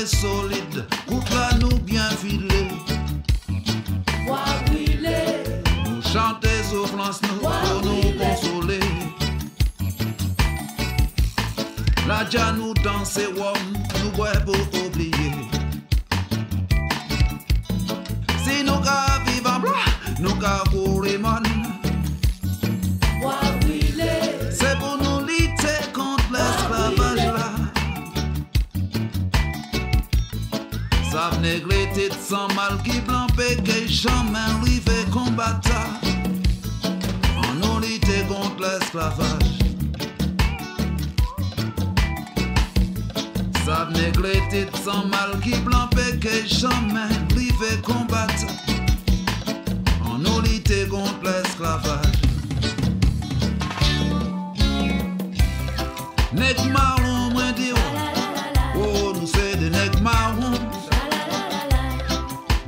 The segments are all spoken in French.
solide, coûte là nous bien filé. Bois brûlé, Nous chanter souffrance nous pour nous consoler. La dia nous danser nous bois pour oublier. Si nous ka vivre blanc, nous ka courir mon. bois brûlé, C'est pour nous lutter contre l'esclavage là. Ça venait gléter sans mal qui blanc péqué jamais arrivé combattre. On nous lutter contre l'esclavage. Ça venait gléter sans mal qui blanc péqué jamais arrivé combattre. On nous lutter contre l'esclavage. Nèg marron, moi dis oh, nous c'est des nèg marron.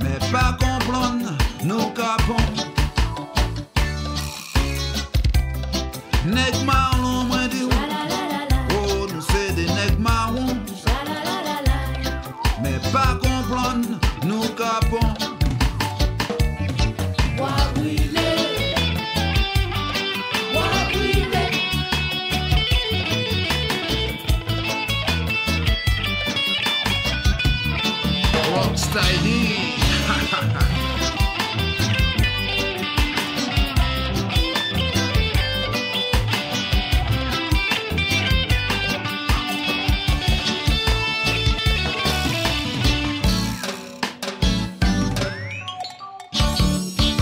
Mais pas comprendre, nous capons. Nèg marron, moi dis oh, nous c'est des nèg marron. Mais pas comprendre, nous capons. bois brûlé, bois brûlé. Rocksteady.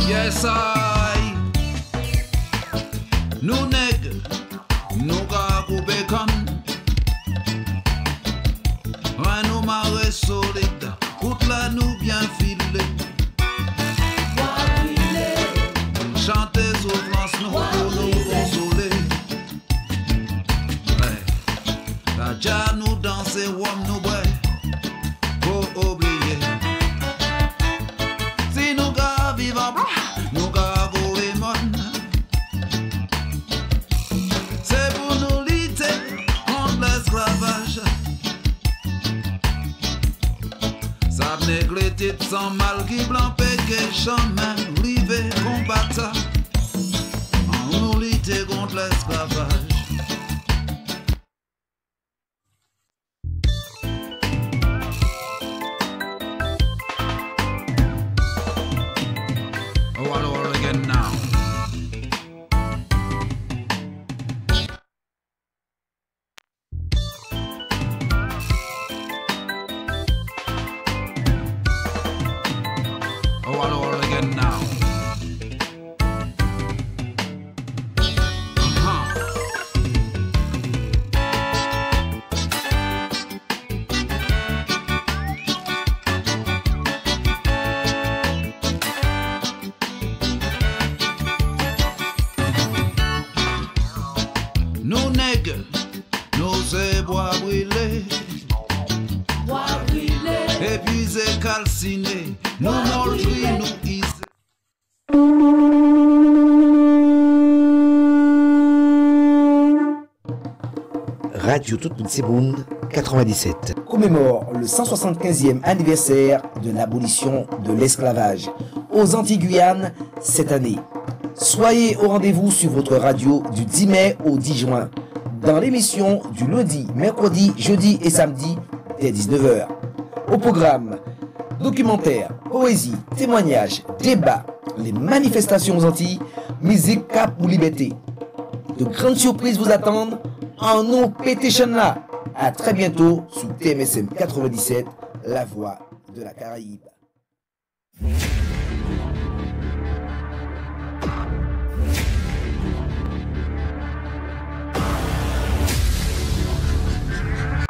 Yes, I. Nous nèg, nous ka couper conne. Ouais, nous marrer solide, coûte là nous bien filé. Bois brûlé, Chanter souffrance nous pour nous consoler. Ouais. La dia nous danser, nous bois pour oublier. Si nous ka vivre nous ka courir mon. C'est pour nous lutter contre l'esclavage. Ça venait gléter sans mal qui blanc péqué chemin rivé combattre. On nous lutter contre l'esclavage. Oh, hello again now. Oh, hello again now. Nous nèg, nous c'est bois brûlé, bois brûlé. épuisé calciné, nous moldris, nous isés. Radio Tout-Petit-Monde 97 commémore le 175e anniversaire de l'abolition de l'esclavage aux Antilles-Guyane cette année. Soyez au rendez-vous sur votre radio du 10 mai au 10 juin dans l'émission du lundi, mercredi, jeudi et samedi dès 19h. Au programme, documentaire, poésie, témoignages, débats, les manifestations aux Antilles, musique cap pour liberté. De grandes surprises vous attendent en nous pétition là. À très bientôt sur TMSM 97, la voix de la Caraïbe.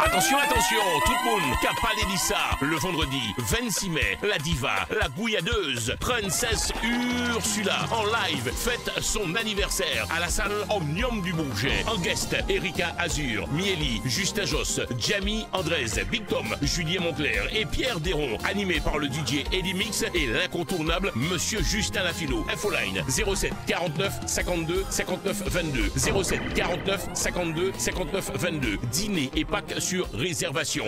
Attention, attention, tout le monde, Capalélissa, le vendredi 26 mai, la diva, la gouilladeuse, Princesse Ursula, en live, fête son anniversaire à la salle Omnium du Bourget. En guest, Erika Azur, Mieli, Justin Joss, Jamie Andrés, Big Tom, Julien Moncler et Pierre Déron, animé par le DJ Eddie Mix et l'incontournable Monsieur Justin Lafilo. Infoline 07 49 52 59 22 07 49 52 59 22. Dîner et Pâques sur réservation.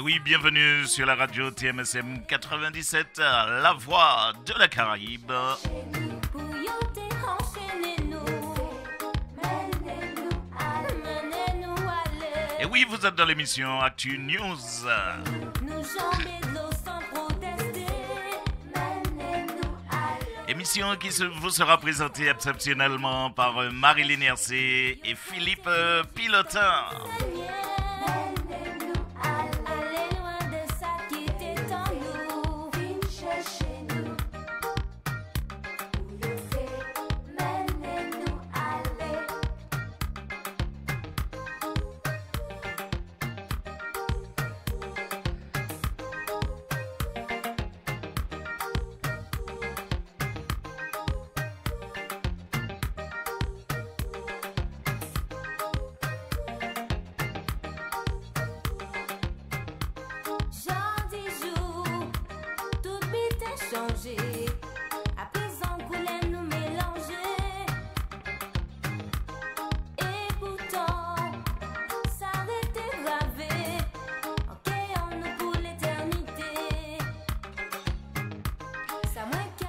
oui, bienvenue sur la radio TMSM 97, la voix de la Caraïbe. Et oui, vous êtes dans l'émission Actu News. Émission qui vous sera présentée exceptionnellement par Marilyn Hercé et Philippe Pilotin.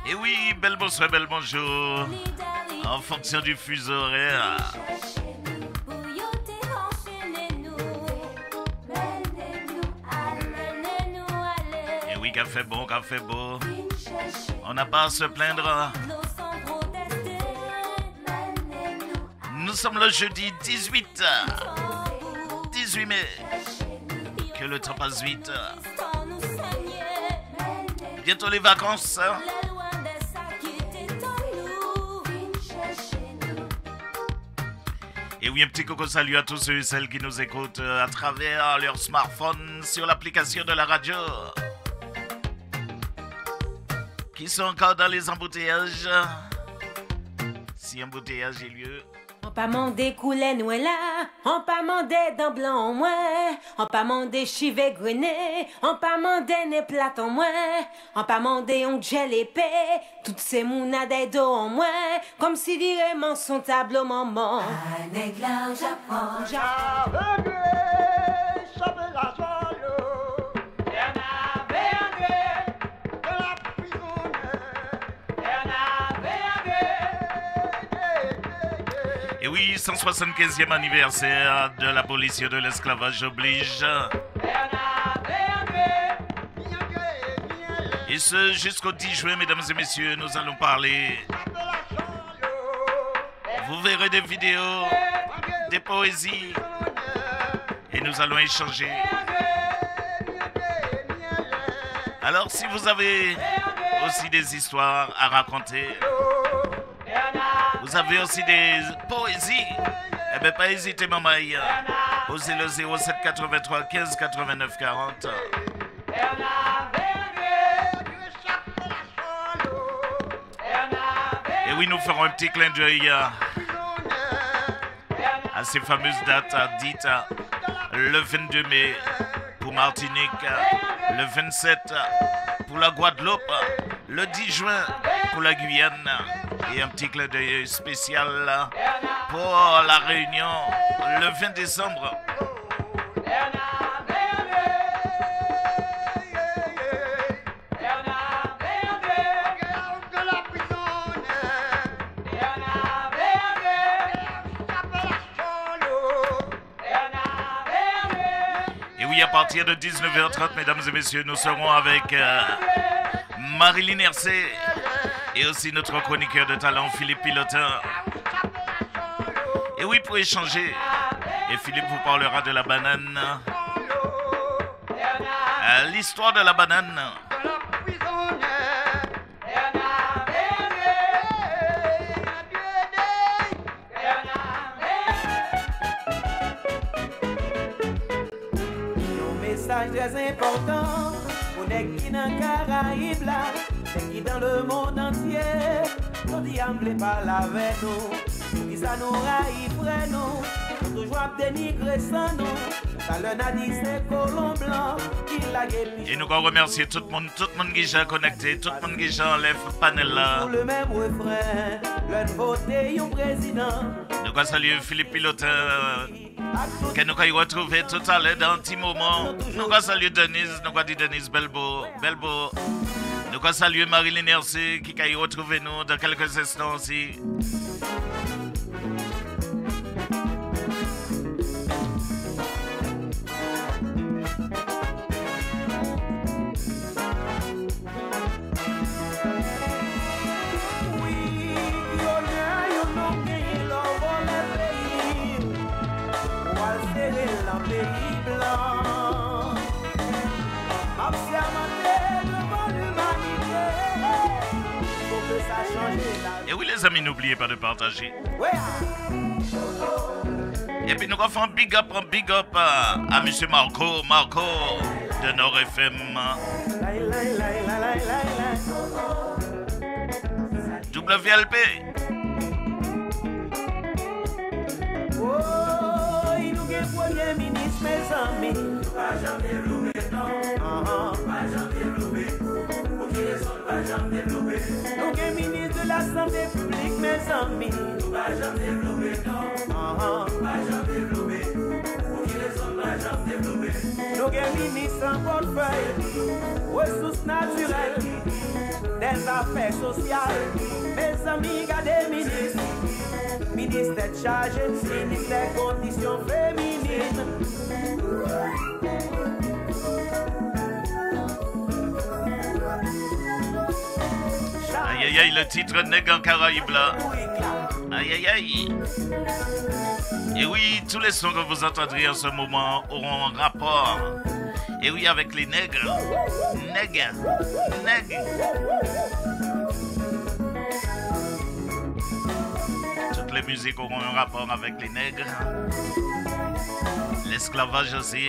Et oui, bel bonsoir, bel bonjour, en fonction du fuseau horaire. Et oui, café bon, café beau. On n'a pas à se plaindre. Nous sommes le jeudi 18 mai. Que le temps passe vite. Bientôt les vacances. Et oui, un petit coucou salut à tous ceux et celles qui nous écoutent à travers leur smartphone sur l'application de la radio. Qui sont encore dans les embouteillages. Si embouteillage est lieu. On pas mandé couler nous là, on pas mandé dans blanc en moins, on pas mandé chivé grené, on pas mandé né plat en moins, on pas mandé on gel épais, toutes ces mounades d'eau en moins, comme si vraiment son tableau maman. Un aigle au Japon, Et oui, 175e anniversaire de l'abolition de l'esclavage oblige. Et ce, jusqu'au 10 juin, mesdames et messieurs, nous allons parler. Vous verrez des vidéos, des poésies. Et nous allons échanger. Alors, si vous avez aussi des histoires à raconter, vous avez aussi des poésies, eh bien pas hésitez maman, osez le 07 83 15 89 40. Et oui, nous ferons un petit clin d'œil à ces fameuses dates dites le 22 mai pour Martinique, le 27 pour la Guadeloupe, le 10 juin pour la Guyane. Et un petit clin d'œil spécial pour la Réunion le 20 décembre. Et oui, à partir de 19h30, mesdames et messieurs, nous serons avec Marilyn Hercé. Et aussi notre chroniqueur de talent, Philippe Pilotin. Et oui, pour échanger. Et Philippe vous parlera de la banane. L'histoire de la banane. Un message très important pour les qui dans Caraïbes là. C'est qui dans le monde entier, nous diable pas avec nous, qui ça nous raille nous, toujours à dénigrer sans nous, ça le n'a dit c'est colon blanc, qui l'a guéri. Et nous allons remercier tout le monde qui est connecté, tout le monde qui est enlève le panel là. Pour le même refrain, le voté un président. Nous allons saluer Philippe Pilotin que nous allons retrouver tout à l'heure dans un petit moment. Nous allons saluer Denise, nous allons dire Denise Belbeau. Nous allons saluer Marilyn Hercé qui va retrouver nous dans quelques instants aussi. Et oui les amis, n'oubliez pas de partager. Et puis nous allons faire un big up à monsieur Marco de Nord FM. WLP. Oh, il nous est premier ministre, mes amis. Pas jamais développé, non. Pas jamais développé. Pour qui les autres, pas jamais développé. Nous est ministre de la santé publique, mes amis. Pas jamais développé, non. Pas jamais développé. Pour qui les autres, pas jamais développé. Nous est ministre en portefeuille, ressources naturelles, des affaires sociales. Mes amis, gardez ministre. Ministère chargé, ministre des conditions féminines. Aïe aïe aïe, le titre Nègre en Caraïbes là. Aïe aïe aïe. Et oui, tous les sons que vous entendrez en ce moment auront un rapport. Et oui, avec les nègres. Nègres. Toutes les musiques auront un rapport avec les nègres. L'esclavage aussi.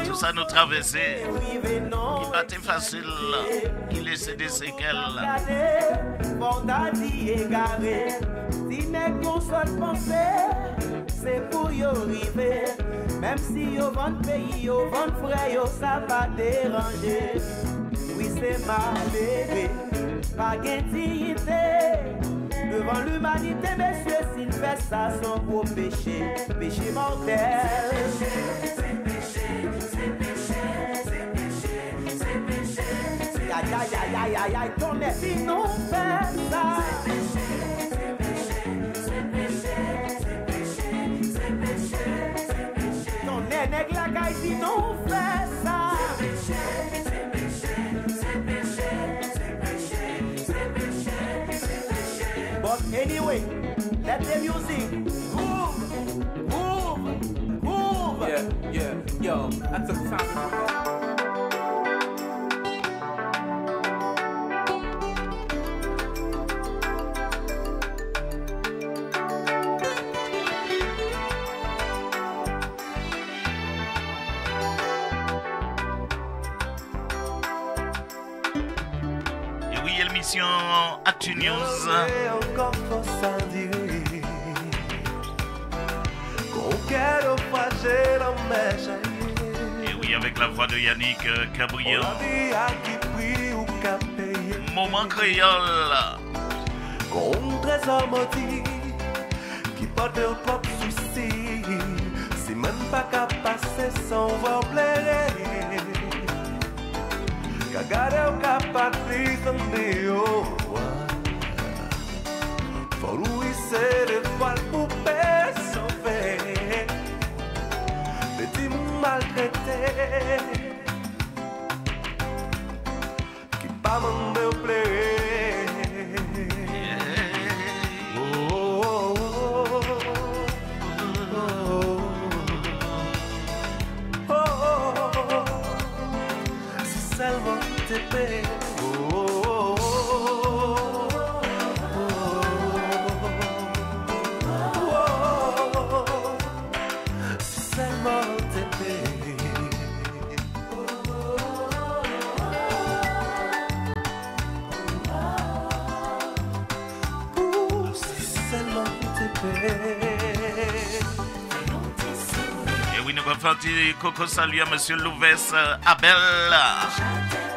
Tout ça nous traversait. Qui battait facile. Qui laissait des séquelles. Si n'est qu'on soit pensé, c'est pour y arriver. Même si yo vend pays, yo vend frère, yo ça va déranger. Oui, c'est malheureux, pas d'intimité. Devant l'humanité, messieurs, s'il fait ça, son gros péché, péché mortel. C'est péché, c'est péché, c'est péché, c'est péché, c'est péché. Aïe, aïe, aïe, aïe, aïe, aïe, ton est si non fait ça. C'est péché, c'est péché, c'est péché, c'est péché, c'est péché, c'est péché. Ton est nègre la caille si non fait ça. C'est péché, c'est péché, c'est péché, c'est péché, c'est péché, c'est péché. But anyway, let the music move. Yeah, yo, I took time. Actu News. Et oui, avec la voix de Yannick Cabrion. Moment créole. Trésor maudit qui porte un propre souci. C'est même pas qu'à passer sans voir plaire. Cagare o capatri cambio. For lui ser el cual poupée sauver. Petit maltraité qui pas m'en plaire. Et oui, nous allons faire un petit coco salut à monsieur Louvès Abel.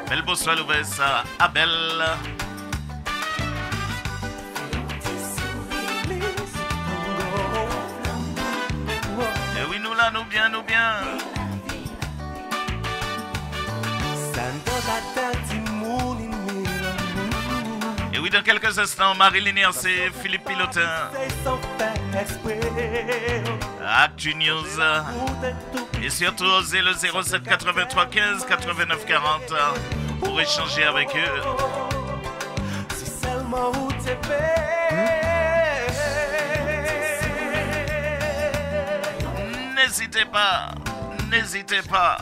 Belle bonsoir Louvès Abel. ou bien? Et oui, dans quelques instants, Marilyn Hercé, Philippe Pilotin. Actu News. Et surtout, osez le 07 83 15 89 40 pour échanger avec eux. Si seulement où t'es N'hésitez pas, n'hésitez pas.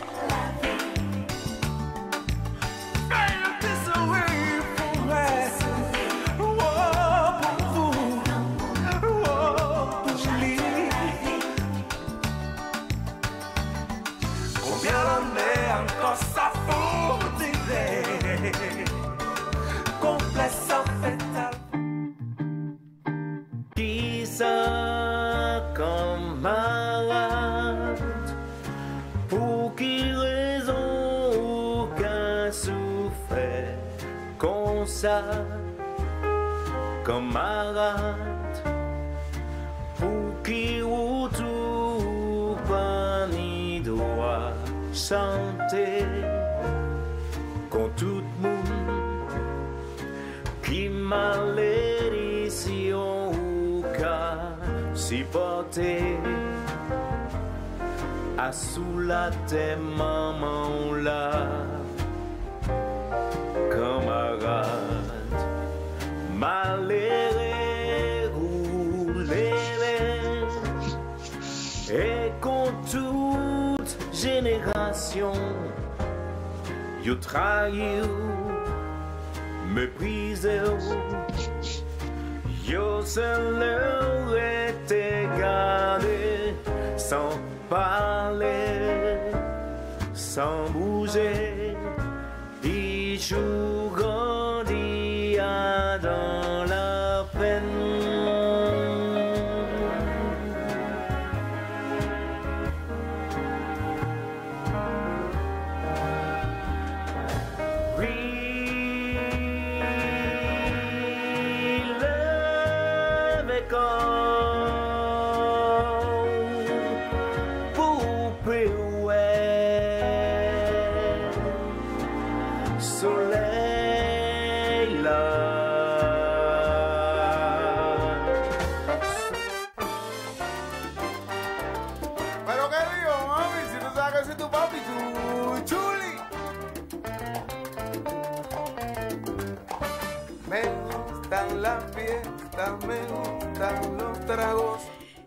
Qui ça comme malade? Pour qui raison aucun souffert comme ça? Comme malade? Pour qui autour pas ni doit chanter? Quand tout le monde qui malédiction ou qu'à supporter à sous la terre maman là camarade malheureux roulé et qu'on toute génération you trahi méprisé yo seul était gardé sans parler sans bouger il joue grandi dans la peine.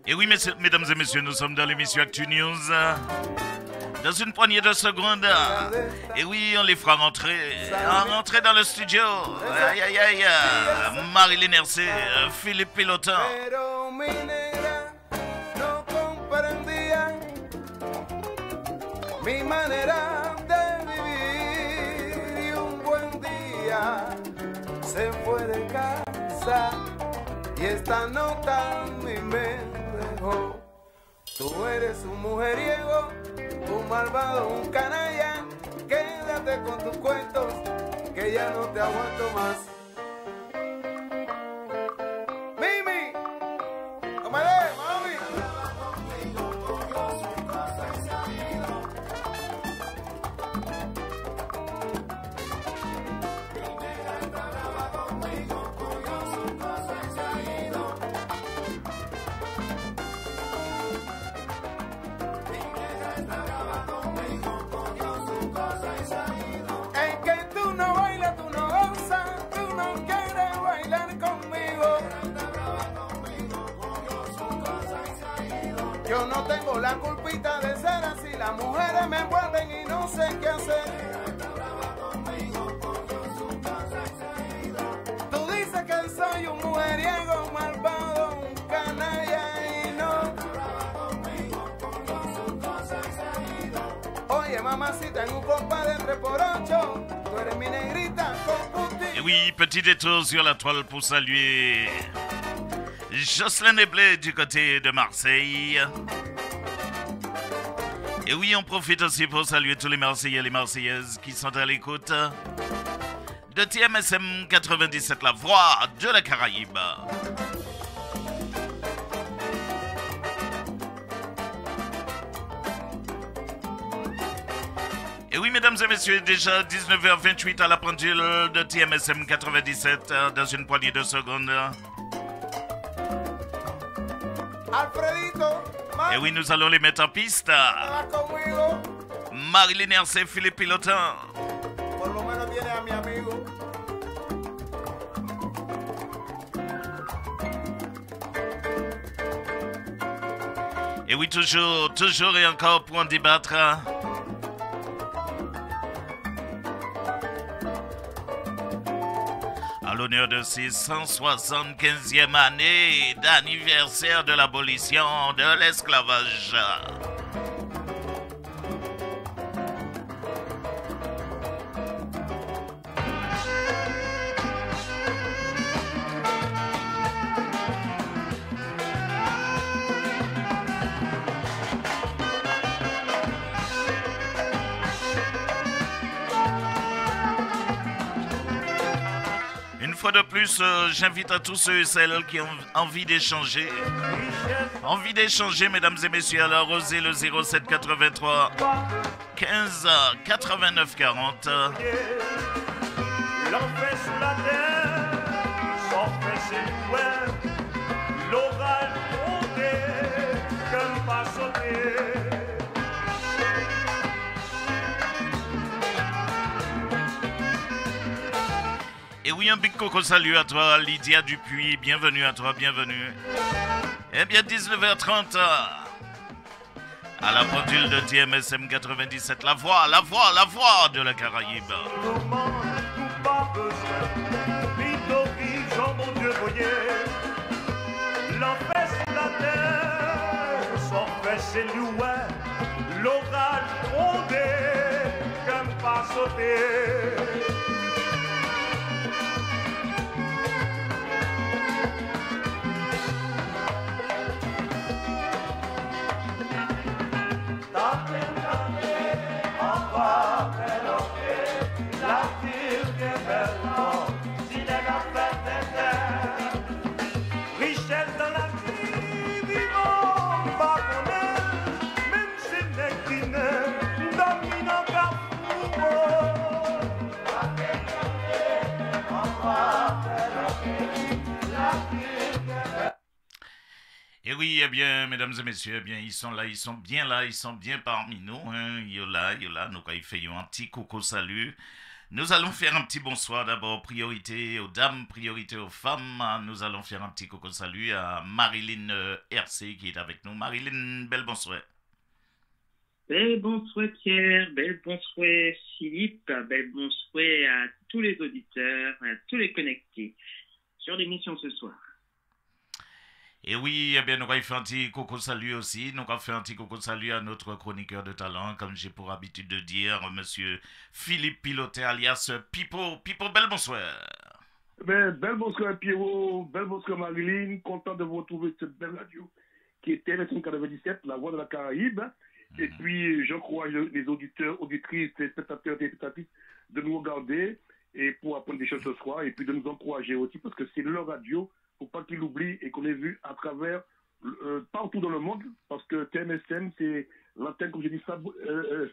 Et oui, mesdames et messieurs, nous sommes dans l'émission Actu News. Dans une poignée de secondes. Et oui, on les fera rentrer. Rentrer dans le studio. Aïe, aïe, aïe. Marilyn Hercé, Philippe Pilotin. Mi manera de vivir y un buen día se fue de casa y esta nota mi me dejó. Tú eres un mujeriego, un malvado, un canalla. Quédate con tus cuentos que ya no te aguanto más. Mimi, no me dejes, mami. Yo no tengo la culpita de ser así, las mujeres me envuelven y no sé qué hacer. Tú dices que soy un mujeriego, un malvado, un canalla y no. Oye mamacita, en un compadre entre por 8, tú eres mi negrita con puti. Et oui, petit détour sur la toile pour saluer Jocelyn Eblé du côté de Marseille. Et oui, on profite aussi pour saluer tous les Marseillais et les Marseillaises qui sont à l'écoute de TMSM 97, la voix de la Caraïbe. Et oui, mesdames et messieurs, déjà 19h28 à la pendule de TMSM 97, dans une poignée de secondes. Alfredito, Et oui, nous allons les mettre en piste. Marilyn RC, Philippe Pilotin. por lo menos tiene a mi amigo. Et oui, toujours et encore pour en débattre. À l'honneur de ces 175e année d'anniversaire de l'abolition de l'esclavage. Une fois de plus, j'invite à tous ceux et celles qui ont envie d'échanger. Envie d'échanger, mesdames et messieurs, alors osez le 07 83 15 89 40. L'enfer sous la terre, sans fesser loin, l'orage monté, comme pas sauter. Et oui, un big coco salut à toi, Lydia Dupuis, bienvenue à toi, bienvenue. Eh bien, 19h30, à la pendule de TMSM 97, la voix de la Caraïbe. Pas besoin, vite au mon Dieu, voyez, l'enfer sous la terre, sans fesser loin, l'orage grondé, comme pas sauter. Et oui, eh bien, mesdames et messieurs, eh bien, ils sont là, ils sont bien parmi nous. Hein. Yola, nous quand il fait un petit coucou salut. Nous allons faire un petit bonsoir d'abord, priorité aux dames, priorité aux femmes. Nous allons faire un petit coucou salut à Marilyn RC qui est avec nous. Marilyn, bel bonsoir. Bel bonsoir Pierre, bel bonsoir Philippe, bel bonsoir à tous les auditeurs, à tous les connectés sur l'émission ce soir. Et oui, eh bien, nous allons faire un petit coucou salut aussi. Nous allons faire un petit coucou salut à notre chroniqueur de talent, comme j'ai pour habitude de dire, monsieur Philippe Piloté, alias Pipo. Pipo, bel bonsoir. Bel bonsoir Pierrot, bel bonsoir Marilyn, content de vous retrouver cette belle radio qui est TMSM 97, la voix de la Caraïbe. Et puis, j'encourage les auditeurs, auditrices, les spectateurs et spectatrices de nous regarder et pour apprendre des choses ce soir et puis de nous encourager aussi parce que c'est leur radio. Faut pas qu'ils l'oublient et qu'on l'ait vu à travers partout dans le monde parce que TMSM c'est l'antenne, comme j'ai dit,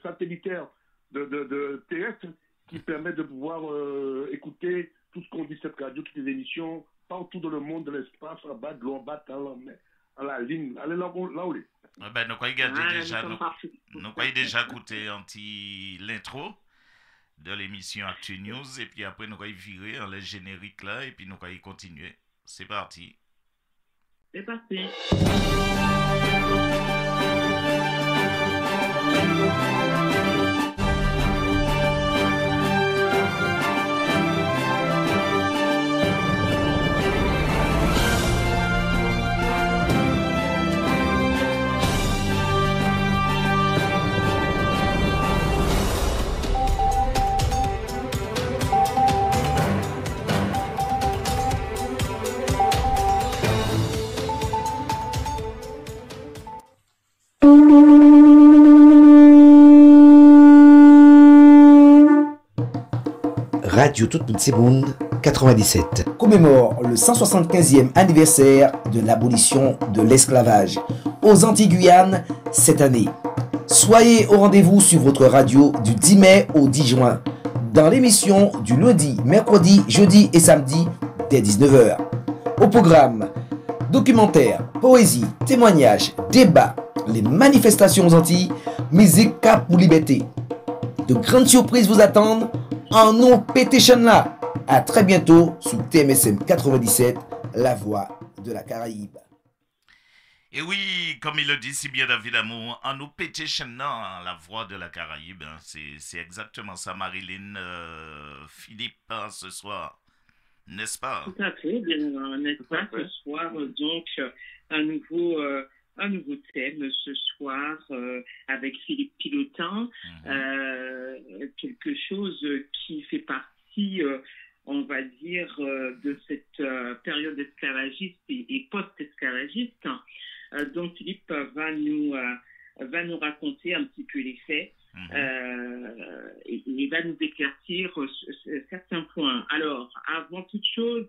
satellitaire de terrestre qui permet de pouvoir écouter tout ce qu'on dit cette radio, toutes les émissions partout dans le monde, de l'espace, en bas, de l'eau, en bas, à la ligne. Allez là où est. Ben, nous avons déjà écouté l'intro de l'émission Actu News et puis après nous allons virer le générique là et puis nous allons continuer. C'est parti. C'est parti. Radio Tout-Petit-Monde 97 commémore le 175e anniversaire de l'abolition de l'esclavage aux Antilles-Guyane cette année. Soyez au rendez-vous sur votre radio du 10 mai au 10 juin, dans l'émission du lundi, mercredi, jeudi et samedi dès 19h. Au programme, documentaire, poésie, témoignages, débats, les manifestations aux Antilles, musique cap pour liberté. De grandes surprises vous attendent en nous pétition là. À très bientôt sur TMSM 97, la voix de la Caraïbe. Et oui, comme il le dit si bien David Amour, en nous pétichonnant la voix de la Caraïbe, hein, c'est exactement ça, Marilyn, Philippe, hein, ce soir, n'est-ce pas? Tout à fait, n'est-ce pas, ce soir, donc, un nouveau thème ce soir avec Philippe Pilotin, quelque chose qui fait partie, on va dire, de cette période esclavagiste et post-esclavagiste. Donc Philippe va nous raconter un petit peu les faits et va nous éclaircir certains points. Alors, avant toute chose,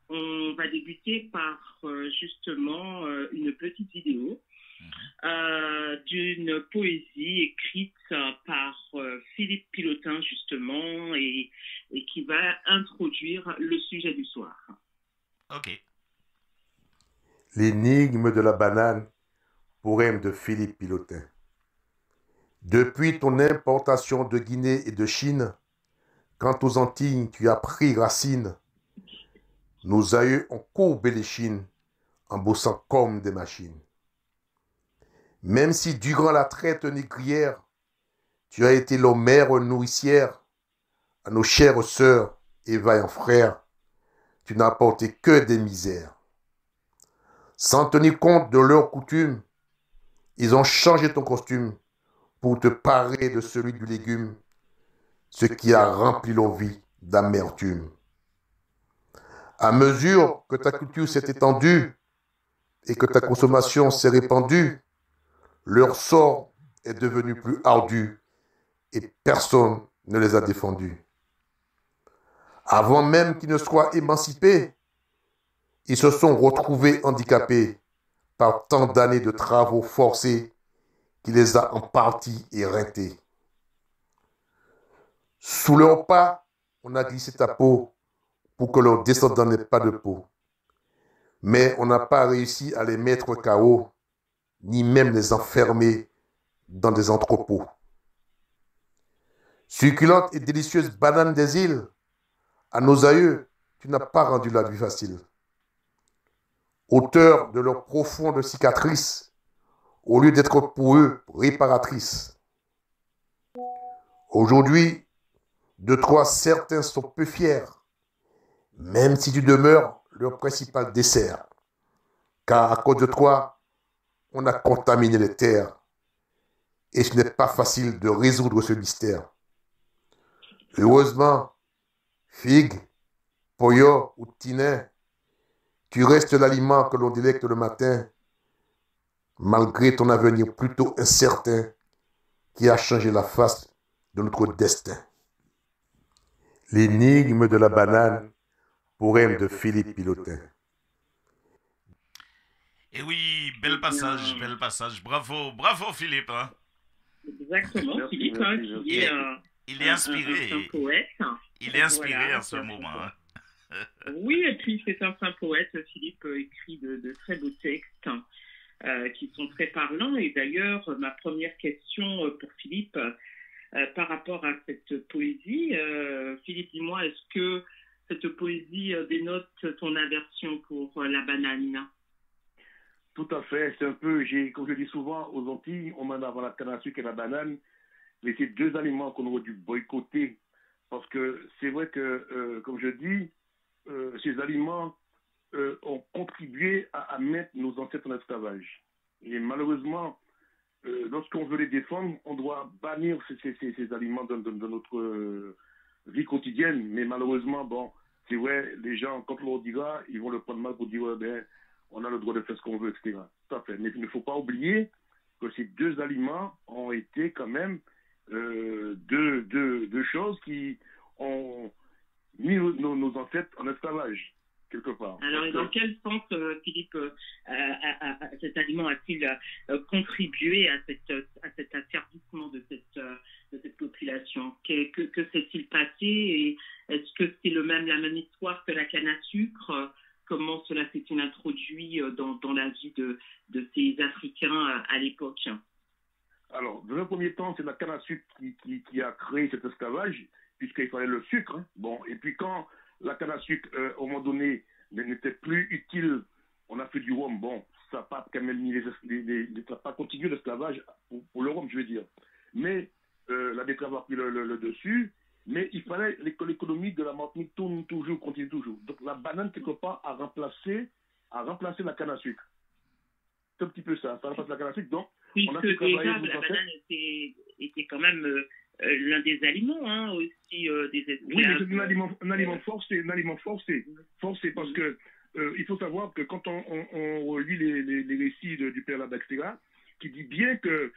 on va débuter par justement une petite vidéo d'une poésie écrite par Philippe Pilotin justement et qui va introduire le sujet du soir. Ok. L'énigme de la banane, poème de Philippe Pilotin. Depuis ton importation de Guinée et de Chine, quand aux Antilles tu as pris racine, nos aïeux ont courbé les chines en bossant comme des machines. Même si durant la traite négrière, tu as été leur mère nourricière, à nos chères sœurs et vaillants frères, tu n'as apporté que des misères. Sans tenir compte de leurs coutumes, ils ont changé ton costume pour te parer de celui du légume, ce qui a rempli leur vie d'amertume. À mesure que ta culture s'est étendue et que ta consommation s'est répandue, leur sort est devenu plus ardu et personne ne les a défendus. Avant même qu'ils ne soient émancipés, ils se sont retrouvés handicapés par tant d'années de travaux forcés qui les a en partie éreintés. Sous leurs pas, on a glissé ta peau pour que leurs descendants n'aient pas de peau. Mais on n'a pas réussi à les mettre KO, ni même les enfermer dans des entrepôts. Succulente et délicieuse banane des îles, à nos aïeux, tu n'as pas rendu la vie facile. Auteur de leurs profondes cicatrices, au lieu d'être pour eux réparatrices. Aujourd'hui, de toi certains sont peu fiers, même si tu demeures leur principal dessert. Car à cause de toi, on a contaminé les terres. Et ce n'est pas facile de résoudre ce mystère. Heureusement, figue, poyo ou tinin, tu restes l'aliment que l'on délecte le matin, malgré ton avenir plutôt incertain qui a changé la face de notre destin. L'énigme de la banane, poème de Philippe Pilotin. Et oui, bel passage, bel passage. Bravo, bravo Philippe. Hein. Exactement, Philippe, hein, qui est il est inspiré. un poète. Il est inspiré en ce moment. Hein. Oui, et puis c'est un fin poète. Philippe écrit de très beaux textes qui sont très parlants. Et d'ailleurs, ma première question pour Philippe, par rapport à cette poésie, Philippe, dis-moi, est-ce que cette poésie dénote ton aversion pour la banane? Tout à fait, c'est un peu, comme je dis souvent, aux Antilles, on met avant la canne à sucre et la banane, mais c'est deux aliments qu'on aurait dû boycotter, parce que c'est vrai que, comme je dis, ces aliments ont contribué à mettre nos ancêtres en esclavage. Et malheureusement, lorsqu'on veut les défendre, on doit bannir ces aliments de notre vie quotidienne, mais malheureusement, bon, c'est vrai, les gens, quand on leur dira, ils vont le prendre mal pour dire, ouais, ben, on a le droit de faire ce qu'on veut, etc. Tout à fait. Mais il ne faut pas oublier que ces deux aliments ont été quand même deux choses qui ont mis nos ancêtres en esclavage. quelque part. Alors, et dans quel sens, Philippe, cet aliment a-t-il contribué à cet asservissement de cette population? Que s'est-il passé? Et est-ce que c'est la même histoire que la canne à sucre? Comment cela s'est-il introduit dans la vie de ces Africains à l'époque? Alors, dans un premier temps, c'est la canne à sucre qui a créé cet esclavage, puisqu'il fallait le sucre. Hein. Bon, et puis quand la canne à sucre, au moment donné, n'était plus utile, on a fait du rhum. Bon, ça n'a pas quand même ça n'a pas continué l'esclavage pour le rhum, je veux dire. Mais la betterave a pris le dessus. Mais il fallait que l'économie de la Martinique tourne toujours, continue toujours. Donc la banane, quelque part, a remplacé la canne à sucre. C'est un petit peu ça remplace la canne à sucre. Donc, on a fait travailler déjà, la banane était quand même l'un des aliments, hein, aussi des esclaves. Oui, mais c'est un aliment forcé, forcé parce que il faut savoir que quand on relit les récits du père Labaxtera, qui dit bien que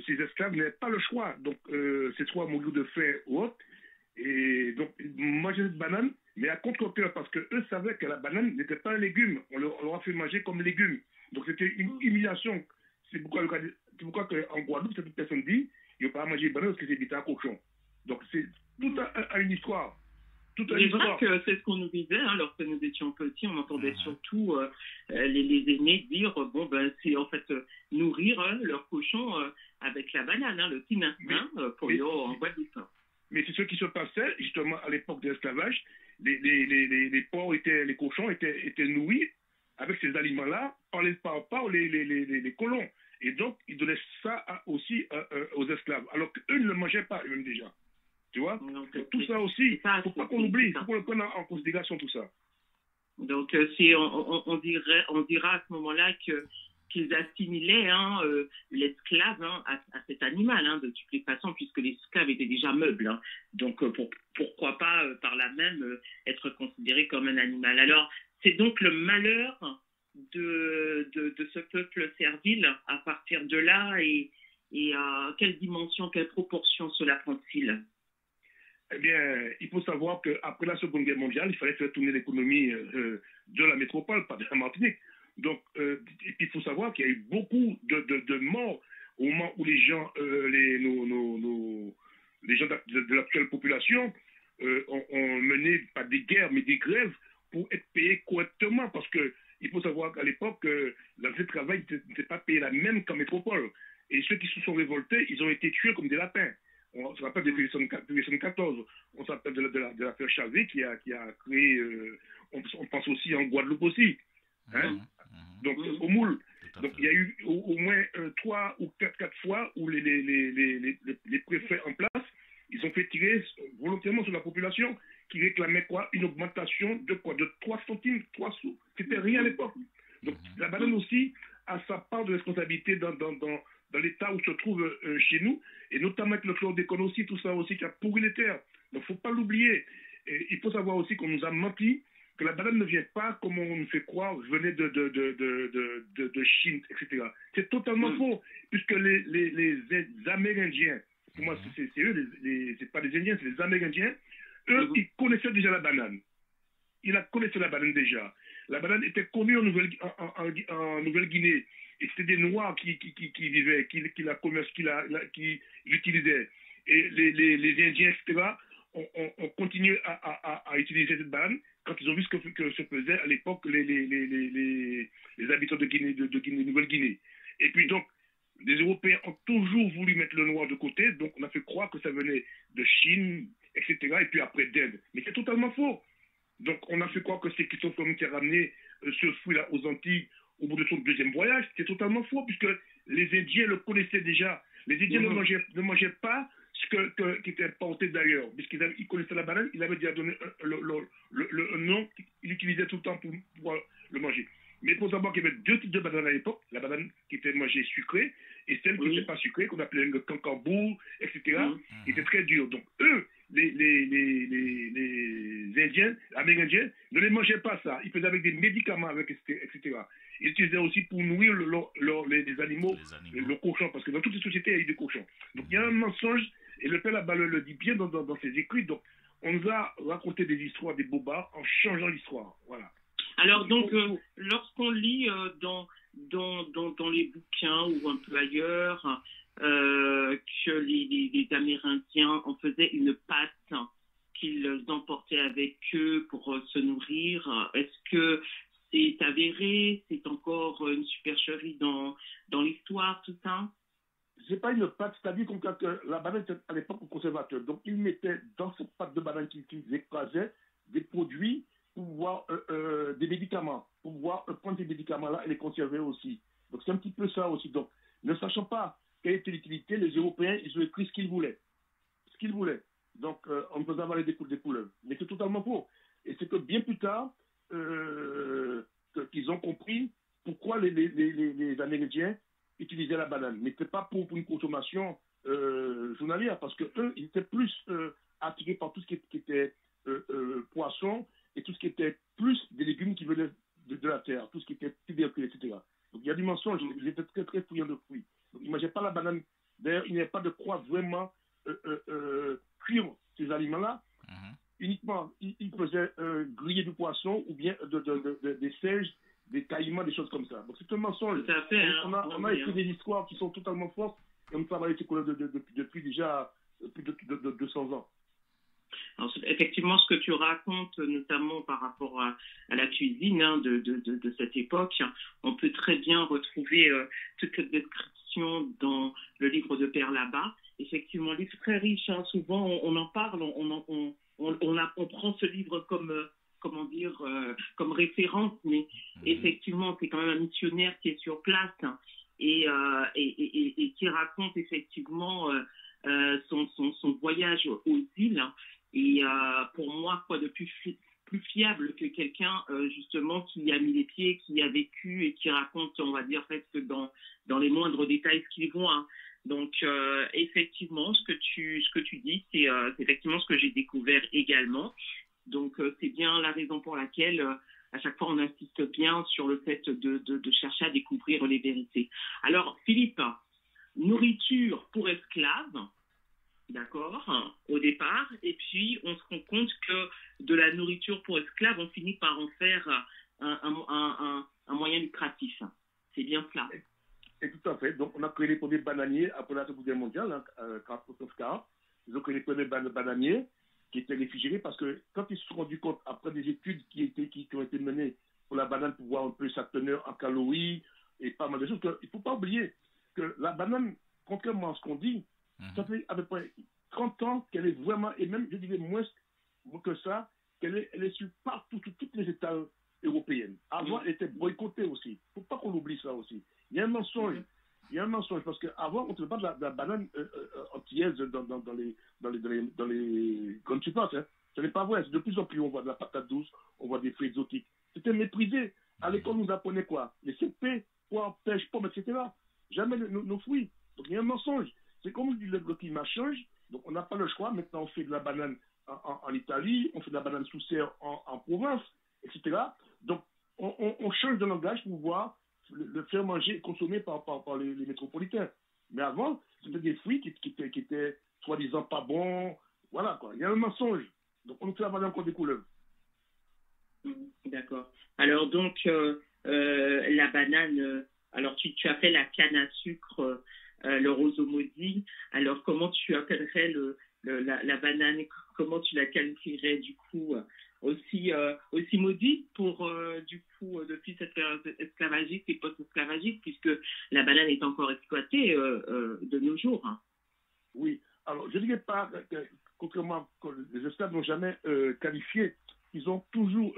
ces esclaves n'avaient pas le choix. Donc, c'est soit mourir de faim ou autre. Et donc, manger cette banane, mais à contre-cœur, parce qu'eux savaient que la banane n'était pas un légume. On leur a fait manger comme légume. Donc, c'était une humiliation. C'est pourquoi qu'en Guadeloupe, cette personne dit il ne faut pas manger banane parce que c'est bêta à cochon. Donc, c'est tout une histoire. C'est vrai que c'est ce qu'on nous disait lorsque nous étions petits. On entendait surtout les aînés dire c'est en fait nourrir leur cochon avec la banane, le petit instinct pour eux en Guadeloupe. Mais c'est ce qui se passait justement à l'époque de l'esclavage. Les porcs les cochons étaient nourris avec ces aliments-là par les colons. Et donc, ils donnaient ça aussi aux esclaves, alors qu'eux ne le mangeaient pas eux-mêmes déjà. Tu vois? Donc, tout ça aussi, il ne faut pas qu'on oublie, il faut qu'on le prenne en considération tout ça. Donc, on dira à ce moment-là qu'ils assimilaient l'esclave à cet animal, de toutes les façons, puisque l'esclave était déjà meuble. Donc, pourquoi pas, par là même, être considéré comme un animal. Alors, c'est donc le malheur de ce peuple servile à partir de là, et à quelle dimension, quelle proportion cela prend-il? Eh bien, il faut savoir qu'après la Seconde Guerre mondiale, il fallait faire tourner l'économie de la métropole, pas de la Martinique. Donc, il faut savoir qu'il y a eu beaucoup de morts au moment où les gens, les gens de l'actuelle population ont mené pas des guerres, mais des grèves pour être payés correctement. Parce qu'il faut savoir qu'à l'époque, l'argent de travail n'était pas payé la même qu'en métropole. Et ceux qui se sont révoltés, ils ont été tués comme des lapins. On se rappelle de 1914, on se rappelle de l'affaire Chavé qui a créé, on pense aussi en Guadeloupe aussi. Hein? Donc, au Moule. Donc, il y a eu au moins 3 ou 4 fois où les préfets en place, ils ont fait tirer volontairement sur la population qui réclamait une augmentation de 3 centimes, 3 sous. C'était rien à l'époque. Donc, la banane aussi a sa part de responsabilité dans l'état où se trouve chez nous, et notamment avec le chlordécone aussi, tout ça aussi qui a pourri les terres. Donc, il ne faut pas l'oublier. Et il faut savoir aussi qu'on nous a menti, que la banane ne vient pas, comme on nous fait croire, venait de Chine, etc. C'est totalement faux, puisque les Amérindiens, pour moi, c'est eux, c'est pas les Indiens, c'est les Amérindiens, eux, ils connaissaient déjà la banane. Ils connaissaient la banane déjà. La banane était connue en Nouvelle-Guinée. Et c'était des Noirs qui vivaient, qui l'utilisaient. Et les Indiens, etc., ont continué à utiliser cette banane quand ils ont vu ce que se faisait à l'époque les habitants de Nouvelle-Guinée. Et puis donc, les Européens ont toujours voulu mettre le noir de côté, donc on a fait croire que ça venait de Chine, etc., et puis après d'Inde. Mais c'est totalement faux. Donc on a fait croire que c'est Christophe Colomb qui a ramené ce fruit-là aux Antilles au bout de son deuxième voyage. C'est totalement faux, puisque les Indiens le connaissaient déjà. Les Indiens ne mangeaient pas ce qui était importé d'ailleurs, puisqu'ils connaissaient la banane, il avait déjà donné le nom qu'il utilisait tout le temps pour pouvoir le manger. Mais il faut savoir qu'il y avait 2 types de bananes à l'époque, la banane qui était mangée sucrée et celle qui n'était pas sucrée, qu'on appelait le cancambou, etc., qui était très dure. Donc eux, les Indiens, Amérindiens, ne les mangeaient pas ça. Ils faisaient avec des médicaments, etc. Ils utilisaient aussi pour nourrir les animaux, le cochon, parce que dans toutes les sociétés, il y a eu des cochons. Donc il y a un mensonge, et le père Laballe le dit bien dans ses écrits. Donc on nous a raconté des histoires, des bobards, en changeant l'histoire. Voilà. Alors donc, lorsqu'on lit dans les bouquins ou un peu ailleurs que les Amérindiens en faisaient une pâte qu'ils emportaient avec eux pour se nourrir, est-ce que c'est avéré? C'est encore une supercherie dans l'histoire, tout ça? C'est pas une pâte, c'est-à-dire que la banane était à l'époque au conservateur. Donc, ils mettaient dans cette pâte de banane qu'ils écrasaient des produits pour pouvoir, des médicaments, pour pouvoir prendre ces médicaments-là et les conserver aussi. Donc, c'est un petit peu ça aussi. Donc, ne sachant pas quelle était l'utilité, les Européens, ils ont écrit ce qu'ils voulaient. Ce qu'ils voulaient. Donc, on faisait avaler des couleuvres. Mais c'est totalement faux. Et c'est que bien plus tard, qu'ils ont compris pourquoi les Amérindiens utilisaient la banane. Mais ce n'était pas pour une consommation journalière, parce qu'eux, ils étaient plus attirés par tout ce qui était poisson et tout ce qui était plus des légumes qui venaient de la terre, tout ce qui était tubercules, etc. Donc il y a du mensonge, ils étaient très très friands de fruits. Donc imaginez pas la banane. D'ailleurs, il n'y a pas de quoi vraiment cuire ces aliments-là. Uniquement, ils faisaient griller du poisson ou bien des seiges, des caïmans, des choses comme ça. Donc c'est un mensonge. Tout à fait, on a écrit des histoires qui sont totalement fausses et on travaille ces couleurs depuis déjà plus de 200 ans. Alors, effectivement, ce que tu racontes, notamment par rapport à la cuisine de cette époque, on peut très bien retrouver toute cette description dans le livre de Père Labat. Effectivement, un livre très riche. Souvent, on en parle, on prend ce livre comme comme référence, mais effectivement, c'est quand même un missionnaire qui est sur place et qui raconte effectivement son voyage aux îles. Et pour moi, quoi de plus fiable que quelqu'un justement qui a mis les pieds, qui a vécu et qui raconte, on va dire, presque dans les moindres détails ce qu'il voit. Donc effectivement, ce que tu dis, c'est effectivement ce que j'ai découvert également. Donc c'est bien la raison pour laquelle à chaque fois on insiste bien sur le fait de chercher à découvrir les vérités. Alors Philippe, nourriture pour esclaves, d'accord, au départ, et puis on se rend compte que de la nourriture pour esclaves, on finit par en faire un moyen lucratif. C'est bien cela. Et tout à fait. Donc on a créé les premiers bananiers après la Seconde Guerre mondiale, ils ont créé les premiers bananiers qui étaient réfrigérés parce que quand ils se sont rendus compte, après des études qui ont été menées pour la banane pour voir un peu sa teneur en calories et pas mal de choses, il ne faut pas oublier que la banane, contrairement à ce qu'on dit, ça fait à peu près 30 ans qu'elle est vraiment, et même je dirais moins que ça, elle est sur partout, sur toutes les États européennes. Avant, elle était boycottée aussi. Il ne faut pas qu'on oublie ça aussi. Il y a un mensonge. Il y a un mensonge parce qu'avant, on ne faisait pas de la banane antillaise dans les grandes surfaces. Ce n'est pas vrai. De plus en plus, on voit de la patate douce, on voit des fruits exotiques. C'était méprisé. À l'école, on nous apprenait quoi? Les CP, poires, pêche, pommes, etc. Jamais nos fruits. Donc, il y a un mensonge. C'est comme le climat change. Donc, on n'a pas le choix. Maintenant, on fait de la banane en Italie, on fait de la banane sous serre en province, etc. Donc, on change de langage pour pouvoir le faire manger et consommer par les métropolitains. Mais avant, c'était des fruits qui étaient soi-disant pas bons. Voilà, quoi. Il y a un mensonge. Donc, on nous fait avaler encore des couleurs. D'accord. Alors, donc, la banane, alors tu as fait la canne à sucre, le roseau maudit. Alors, comment tu appellerais la banane? Comment tu la qualifierais, du coup, aussi maudite pour, du coup, depuis cette période esclavagiste et post-esclavagiste, puisque la banane est encore exploitée de nos jours. Oui. Alors, je ne dirais pas, contrairement, que les esclaves n'ont jamais qualifié, ils ont toujours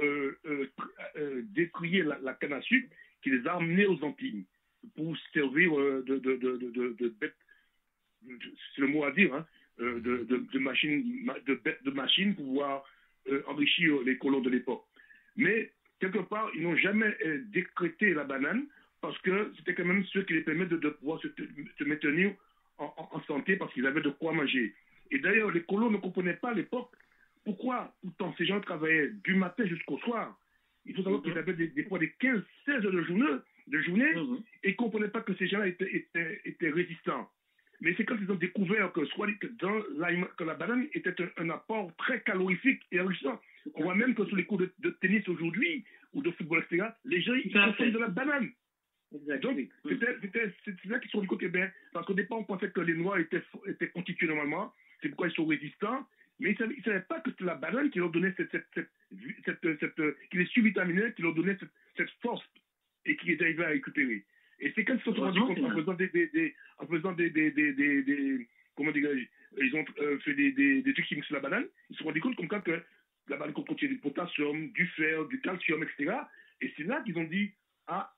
décrié la canne à sucre qui les a amenés aux Antilles pour servir de bêtes, c'est le mot à dire, de bêtes de machines pour pouvoir enrichir les colons de l'époque. Mais, quelque part, ils n'ont jamais décrété la banane parce que c'était quand même ce qui les permet de pouvoir se maintenir en santé parce qu'ils avaient de quoi manger. Et d'ailleurs, les colons ne comprenaient pas à l'époque pourquoi, pourtant, ces gens travaillaient du matin jusqu'au soir. Il faut savoir qu'ils avaient des fois des 15-16 heures de journée et ils ne comprenaient pas que ces gens-là étaient résistants. Mais c'est quand ils ont découvert que la banane était un apport très calorifique et enrichissant. On voit même que sur les cours de tennis aujourd'hui ou de football banane. Donc, c'est là qu'ils se sont dit côté bien, parce qu'au départ, on pensait que les Noirs étaient constitués normalement, c'est pourquoi ils sont résistants, mais ils ne savaient pas que c'était la banane qui leur donnait qui les survitaminait, qui leur donnait cette force et qui les arrivait à récupérer. Et c'est quand ils se sont rendus compte en faisant comment dire, ils ont fait des trucs chimiques sur la banane, ils se sont rendus compte comme ça que la banane contient du potassium, du fer, du calcium, etc. Et c'est là qu'ils ont dit, ah,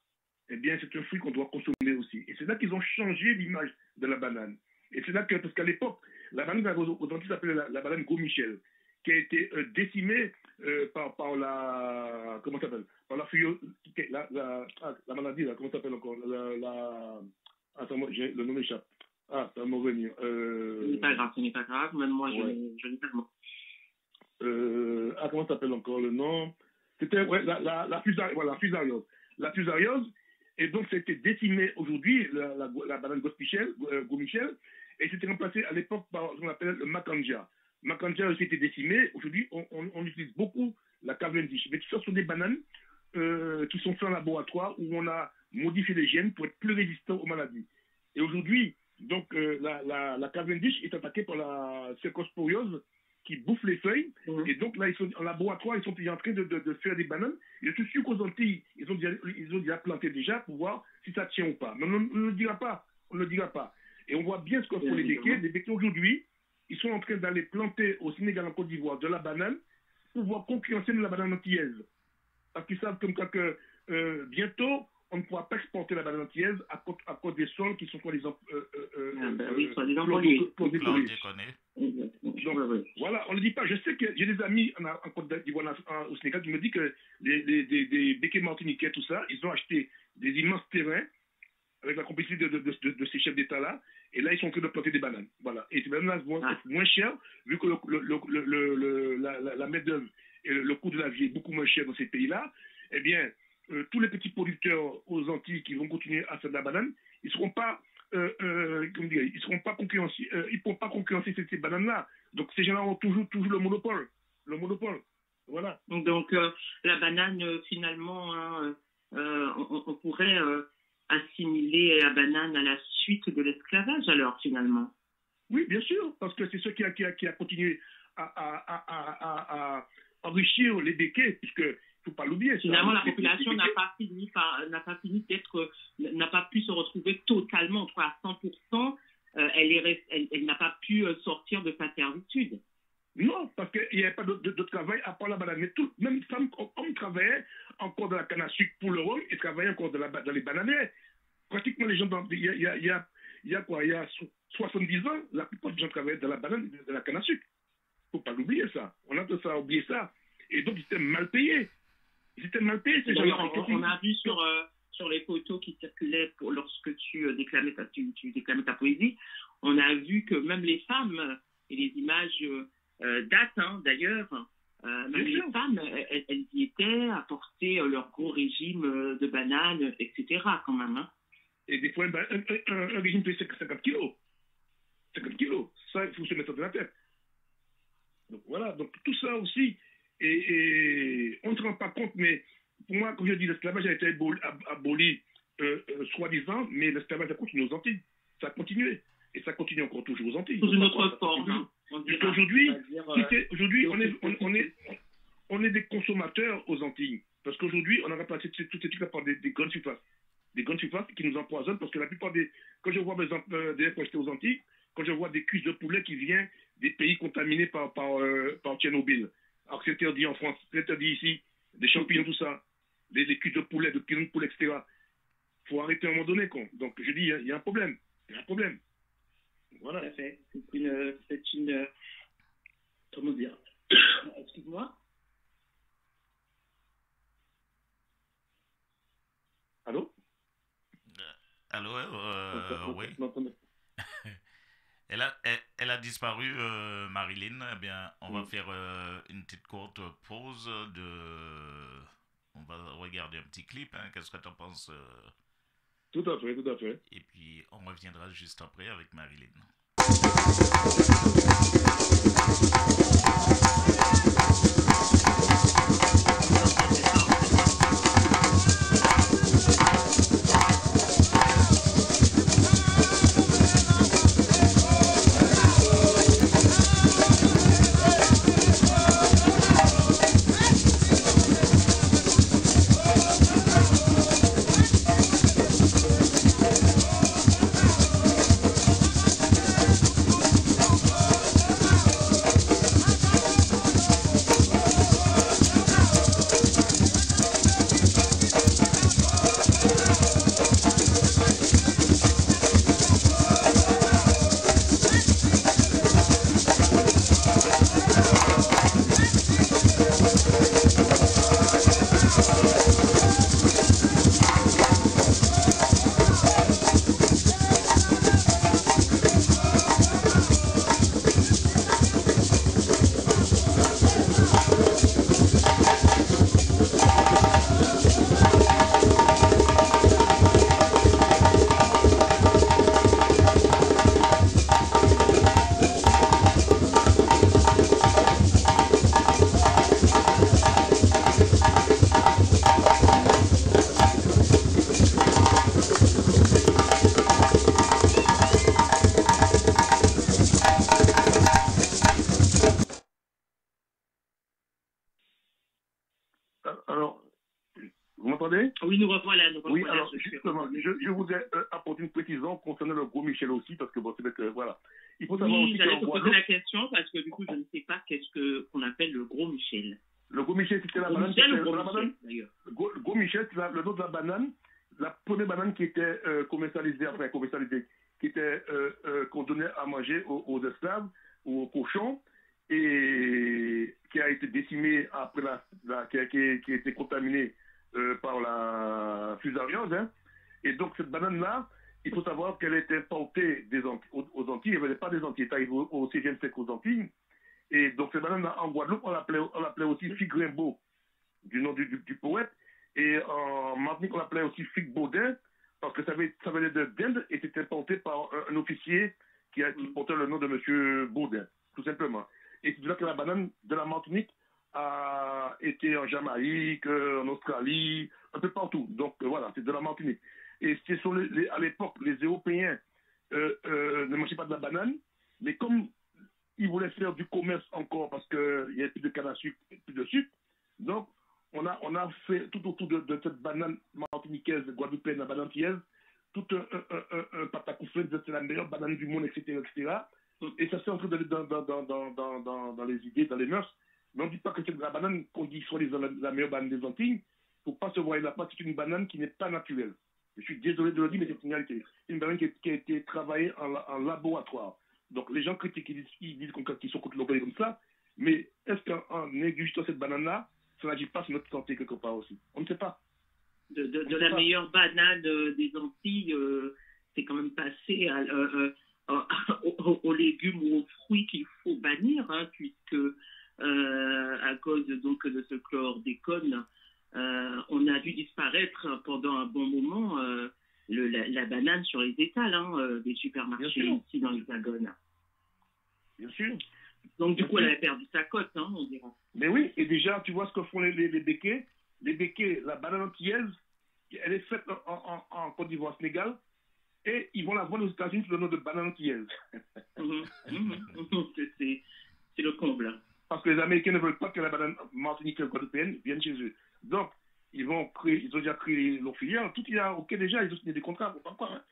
eh bien, c'est un fruit qu'on doit consommer aussi. Et c'est là qu'ils ont changé l'image de la banane. Et c'est là que, parce qu'à l'époque, la banane aux Antilles s'appelait la banane Gros Michel, qui a été décimée par la, comment ça s'appelle, par la maladie, là, comment ça s'appelle encore, attends, le nom m'échappe. Ah, ça va me revenir. Ce n'est pas grave, même moi, je n'ai pas le mot. Comment ça s'appelle encore le nom? C'était, la fusariose. La fusariose, et donc ça a été décimé aujourd'hui, la banane Gros Michel, et c'était remplacé à l'époque par ce qu'on appelle le Macanja. Macanja a aussi été décimé. Aujourd'hui, on utilise beaucoup la Cavendish. Mais tout ça sont des bananes qui sont faites en laboratoire où on a modifié les gènes pour être plus résistants aux maladies. Et aujourd'hui, donc, la Cavendish est attaquée par la cercosporiose qui bouffe les feuilles. Et donc, là, ils sont en laboratoire, ils sont en train de faire des bananes. Je suis sûr qu'aux Antilles, ils ont déjà planté déjà pour voir si ça tient ou pas. Mais on ne le dira pas. On ne le dira pas. Et on voit bien ce que font les béquets. Les béquets, aujourd'hui, ils sont en train d'aller planter au Sénégal, en Côte d'Ivoire, de la banane pour pouvoir concurrencer de la banane antillaise. Parce qu'ils savent comme ça que bientôt, on ne pourra pas exporter la banane antillaise à cause des sols qui sont soi-disant pollués. Donc, voilà, on ne le dit pas. Je sais que j'ai des amis en Côte d'Ivoire, au Sénégal, qui me disent que des béquets martiniquais, tout ça, ils ont acheté des immenses terrains avec la complicité de ces chefs d'État-là, et là, ils sont en train de planter des bananes. Voilà. Et ces bananes-là vont être moins chères, vu que la main-d'œuvre et le coût de la vie est beaucoup moins cher dans ces pays-là. Eh bien, tous les petits producteurs aux Antilles qui vont continuer à faire de la banane, ils ne seront pas, ils seront pas concurrencés, ils ne pourront pas concurrencer ces bananes-là. Donc, ces gens-là ont toujours le monopole. Le monopole. Voilà. Donc, la banane, finalement, hein, on pourrait assimiler la banane à la suite de l'esclavage, alors, finalement. Oui, bien sûr, parce que c'est ce qui a continué à enrichir les béquets, puisque faut pas l'oublier. Finalement, la population n'a pas pu se retrouver totalement, à 100%. Elle n'a pas pu sortir de sa servitude. Non, parce qu'il n'y avait pas de travail à part la banane. Mais même femmes, hommes travaillaient encore dans la canne à sucre pour le rhum et travaillaient encore dans les bananiers. Pratiquement, les gens, il y a 70 ans, la plupart des gens travaillaient dans la banane, dans la canne à sucre. Il ne faut pas l'oublier, ça. On a tendance à oublier ça. Et donc, ils étaient mal payés. Ces gens-là. On a vu sur les photos qui circulaient lorsque tu déclamais ta poésie, on a vu que même les femmes, et les images datent d'ailleurs, même les femmes, elles y étaient à porter leur gros régime de bananes, etc. quand même. Hein. Et des fois, un régime de 50 kilos. 50 kilos. Ça, il faut se mettre dans la tête. Donc voilà, donc tout ça aussi, et on ne se rend pas compte, mais pour moi, comme je dis, l'esclavage a été aboli soi-disant, mais l'esclavage a continué aux Antilles. Ça a continué. Et ça continue encore toujours aux Antilles. Sous une autre forme. Aujourd'hui, on est des consommateurs aux Antilles. Parce qu'aujourd'hui, on a remplacé toutes ces trucs-là par des grandes surfaces. Des grandes surfaces qui nous empoisonnent, parce que la plupart des... Quand je vois, par exemple, des fois j'étais aux Antilles, quand je vois des cuisses de poulet qui viennent des pays contaminés par Tchernobyl. Alors que c'est interdit en France, c'est interdit ici, des champignons, tout ça, des cuisses de poulet, de pilons de poulet, etc. Il faut arrêter à un moment donné, quoi. Donc je dis, il y a un problème. Il y a un problème. Voilà. Tout à fait. C'est une comment dire? Excuse-moi. Allô? Allô, oui. Elle a disparu, Marilyn. Eh bien, on va faire une petite courte pause on va regarder un petit clip. Hein. Qu'est-ce que tu en penses? Tout à fait, tout à fait. Et puis, on reviendra juste après avec Marilyn. m'entendez? Oui, nous revoilà, nous Oui, revoilà. alors justement, je voudrais apporter une précision concernant le Gros Michel aussi, parce que bon, c'est vrai que voilà. Il faut savoir Oui, aussi j'allais qu'en te poser Guadeloupe, la question parce que du coup, je ne sais pas qu'on appelle le Gros Michel. le Gros Michel, c'était la Gros banane. Michel ou Gros la Michel, banane d'ailleurs? Le Gros Michel, c'est le nom de la banane, la première banane qui était commercialisée, qui était qu'on donnait à manger aux esclaves ou aux cochons, et qui a été décimée après qui a été contaminée par la fusariose, hein. Et donc cette banane-là, il faut savoir qu'elle était importée aux Antilles, elle ne venait pas des Antilles, elle est arrivée au 16e siècle aux Antilles. Et donc cette banane-là, en Guadeloupe, on l'appelait aussi figue Rimbaud, du nom du poète. Et en Martinique, on l'appelait aussi figue Baudin, parce que ça venait d'Inde et c'était importé par un officier qui portait le nom de M. Baudin, tout simplement. Et c'est de là que la banane de la Martinique a été en Jamaïque, en Australie, un peu partout. Donc voilà, c'est de la Martinique. Et c'est à l'époque, les Européens ne mangeaient pas de la banane, mais comme ils voulaient faire du commerce encore parce qu'il n'y avait plus de canne à sucre, plus de sucre, donc on a fait tout autour de cette banane martiniquaise, guadeloupéenne, la banane tièse, tout un patacouflet, c'est la meilleure banane du monde, etc., etc. Et ça s'est entré dans les idées, dans les mœurs. Mais on ne dit pas que c'est la banane qu'on dit soit la meilleure banane des Antilles. Il ne faut pas se voir là-bas, c'est une banane qui n'est pas naturelle. Je suis désolé de le dire, mais c'est une réalité. C'est une banane qui a été travaillée en laboratoire. Donc les gens critiquent, ils disent qu'ils sont contre l'orgueil comme ça, mais est-ce qu'en négligeant cette banane-là, ça n'agit pas sur notre santé quelque part aussi? On ne sait pas. De la meilleure banane des Antilles, c'est quand même passé aux légumes ou aux fruits qu'il faut bannir, hein, puisque à cause donc de ce chlordécone, on a dû disparaître pendant un bon moment la banane sur les étals des supermarchés ici dans l'Hexagone. Bien sûr. Donc du coup, elle a perdu sa cote, on dira. Mais oui, et déjà, tu vois ce que font les béquets. Les béquets, la banane antillaise, elle est faite en Côte d'Ivoire, Sénégal, et ils vont la vendre aux États-Unis sous le nom de banane antillaise. C'est le comble. Parce que les Américains ne veulent pas que la banane martiniquaise guadeloupéenne vienne chez eux. Donc, ils ont déjà créé leur filière. Tout est OK déjà, ils ont signé des contrats, pour pas croire, hein.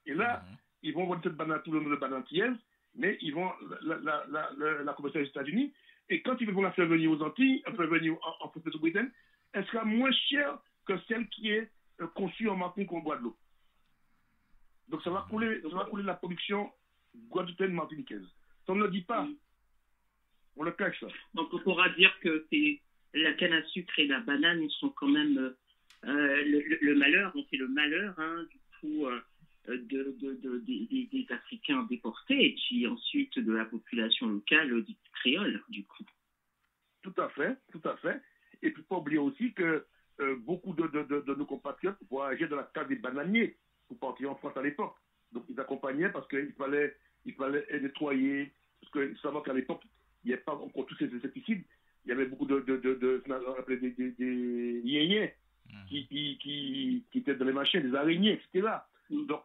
Et là, ils vont vendre cette banane sous le nom de banane antillaise, mais ils vont la commercialiser aux États-Unis. Et quand ils vont la faire venir aux Antilles, faire venir en France métropolitaine, elle sera moins chère que celle qui est conçue en Martinique ou en Guadeloupe. Donc ça va couler la production guadeloupéenne martiniquaise. Ça on ne le dit pas. On le cache, ça. Donc on pourra dire que c'est la canne à sucre et la banane sont quand même le malheur, donc c'est le malheur du coup des Africains déportés et puis ensuite de la population locale dite créole, du coup. Tout à fait. Et puis pas oublier aussi que beaucoup de nos compatriotes voyageaient dans la case des bananiers pour partir en France à l'époque. Donc ils accompagnaient parce qu'il fallait nettoyer, parce que savoir qu'à l'époque, il n'y avait pas encore tous ces insecticides, il y avait beaucoup des yéyens qui étaient dans les machines, des araignées, etc. Donc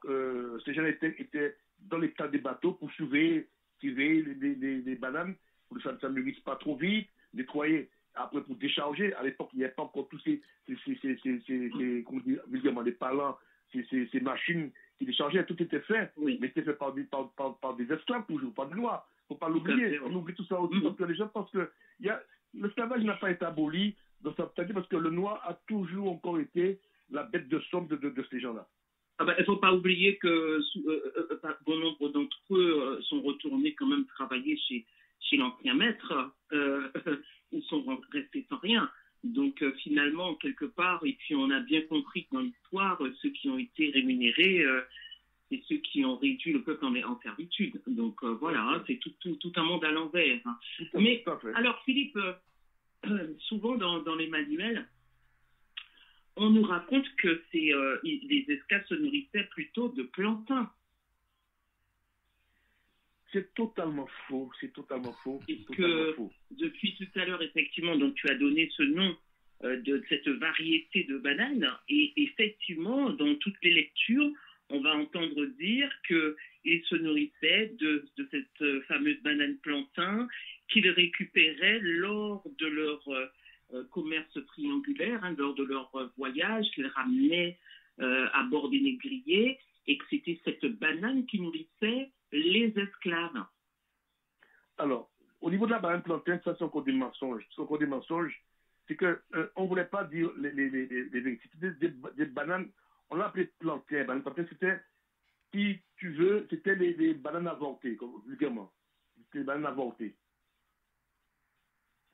ces gens étaient dans les tas des bateaux pour surveiller les bananes, pour que ça ne mûrisse pas trop vite, nettoyer. Après, pour décharger, à l'époque, il n'y avait pas encore tous ces comment dire, vulgairement, des palans, ces machines qui déchargeaient, tout était fait, mais c'était fait par des esclaves toujours, par des noirs. Il ne faut pas l'oublier. On oublie tout ça aussi parce que les gens pensent que l'esclavage n'a pas été aboli dans sa totalité parce que le noir a toujours encore été la bête de somme de ces gens-là. Il ne faut pas oublier que bon nombre d'entre eux sont retournés quand même travailler chez l'ancien maître. Ils sont restés sans rien. Donc finalement, quelque part, et puis on a bien compris que dans l'histoire, ceux qui ont été rémunérés, c'est ceux qui ont réduit le peuple en servitude. Donc voilà, c'est tout un monde à l'envers. Mais alors Philippe, souvent dans les manuels, on nous raconte que les esclaves se nourrissaient plutôt de plantains. C'est totalement faux. Depuis tout à l'heure, effectivement, donc tu as donné ce nom de cette variété de bananes. Et effectivement, dans toutes les lectures, on va entendre dire qu'ils se nourrissaient de cette fameuse banane plantain qu'ils récupéraient lors de leur commerce triangulaire populaire lors de leur voyage, qu'ils ramenaient à bord des négriers, et que c'était cette banane qui nourrissait les esclaves. Alors, au niveau de la banane plantain, ça c'est encore des mensonges. C'est encore des mensonges. C'est que on ne voulait pas dire les vérités. C'était des bananes, on l'a appelé plantain. Banane plantain, c'était, si tu veux, c'était les bananes avortées, vulgairement. C'était des bananes avortées.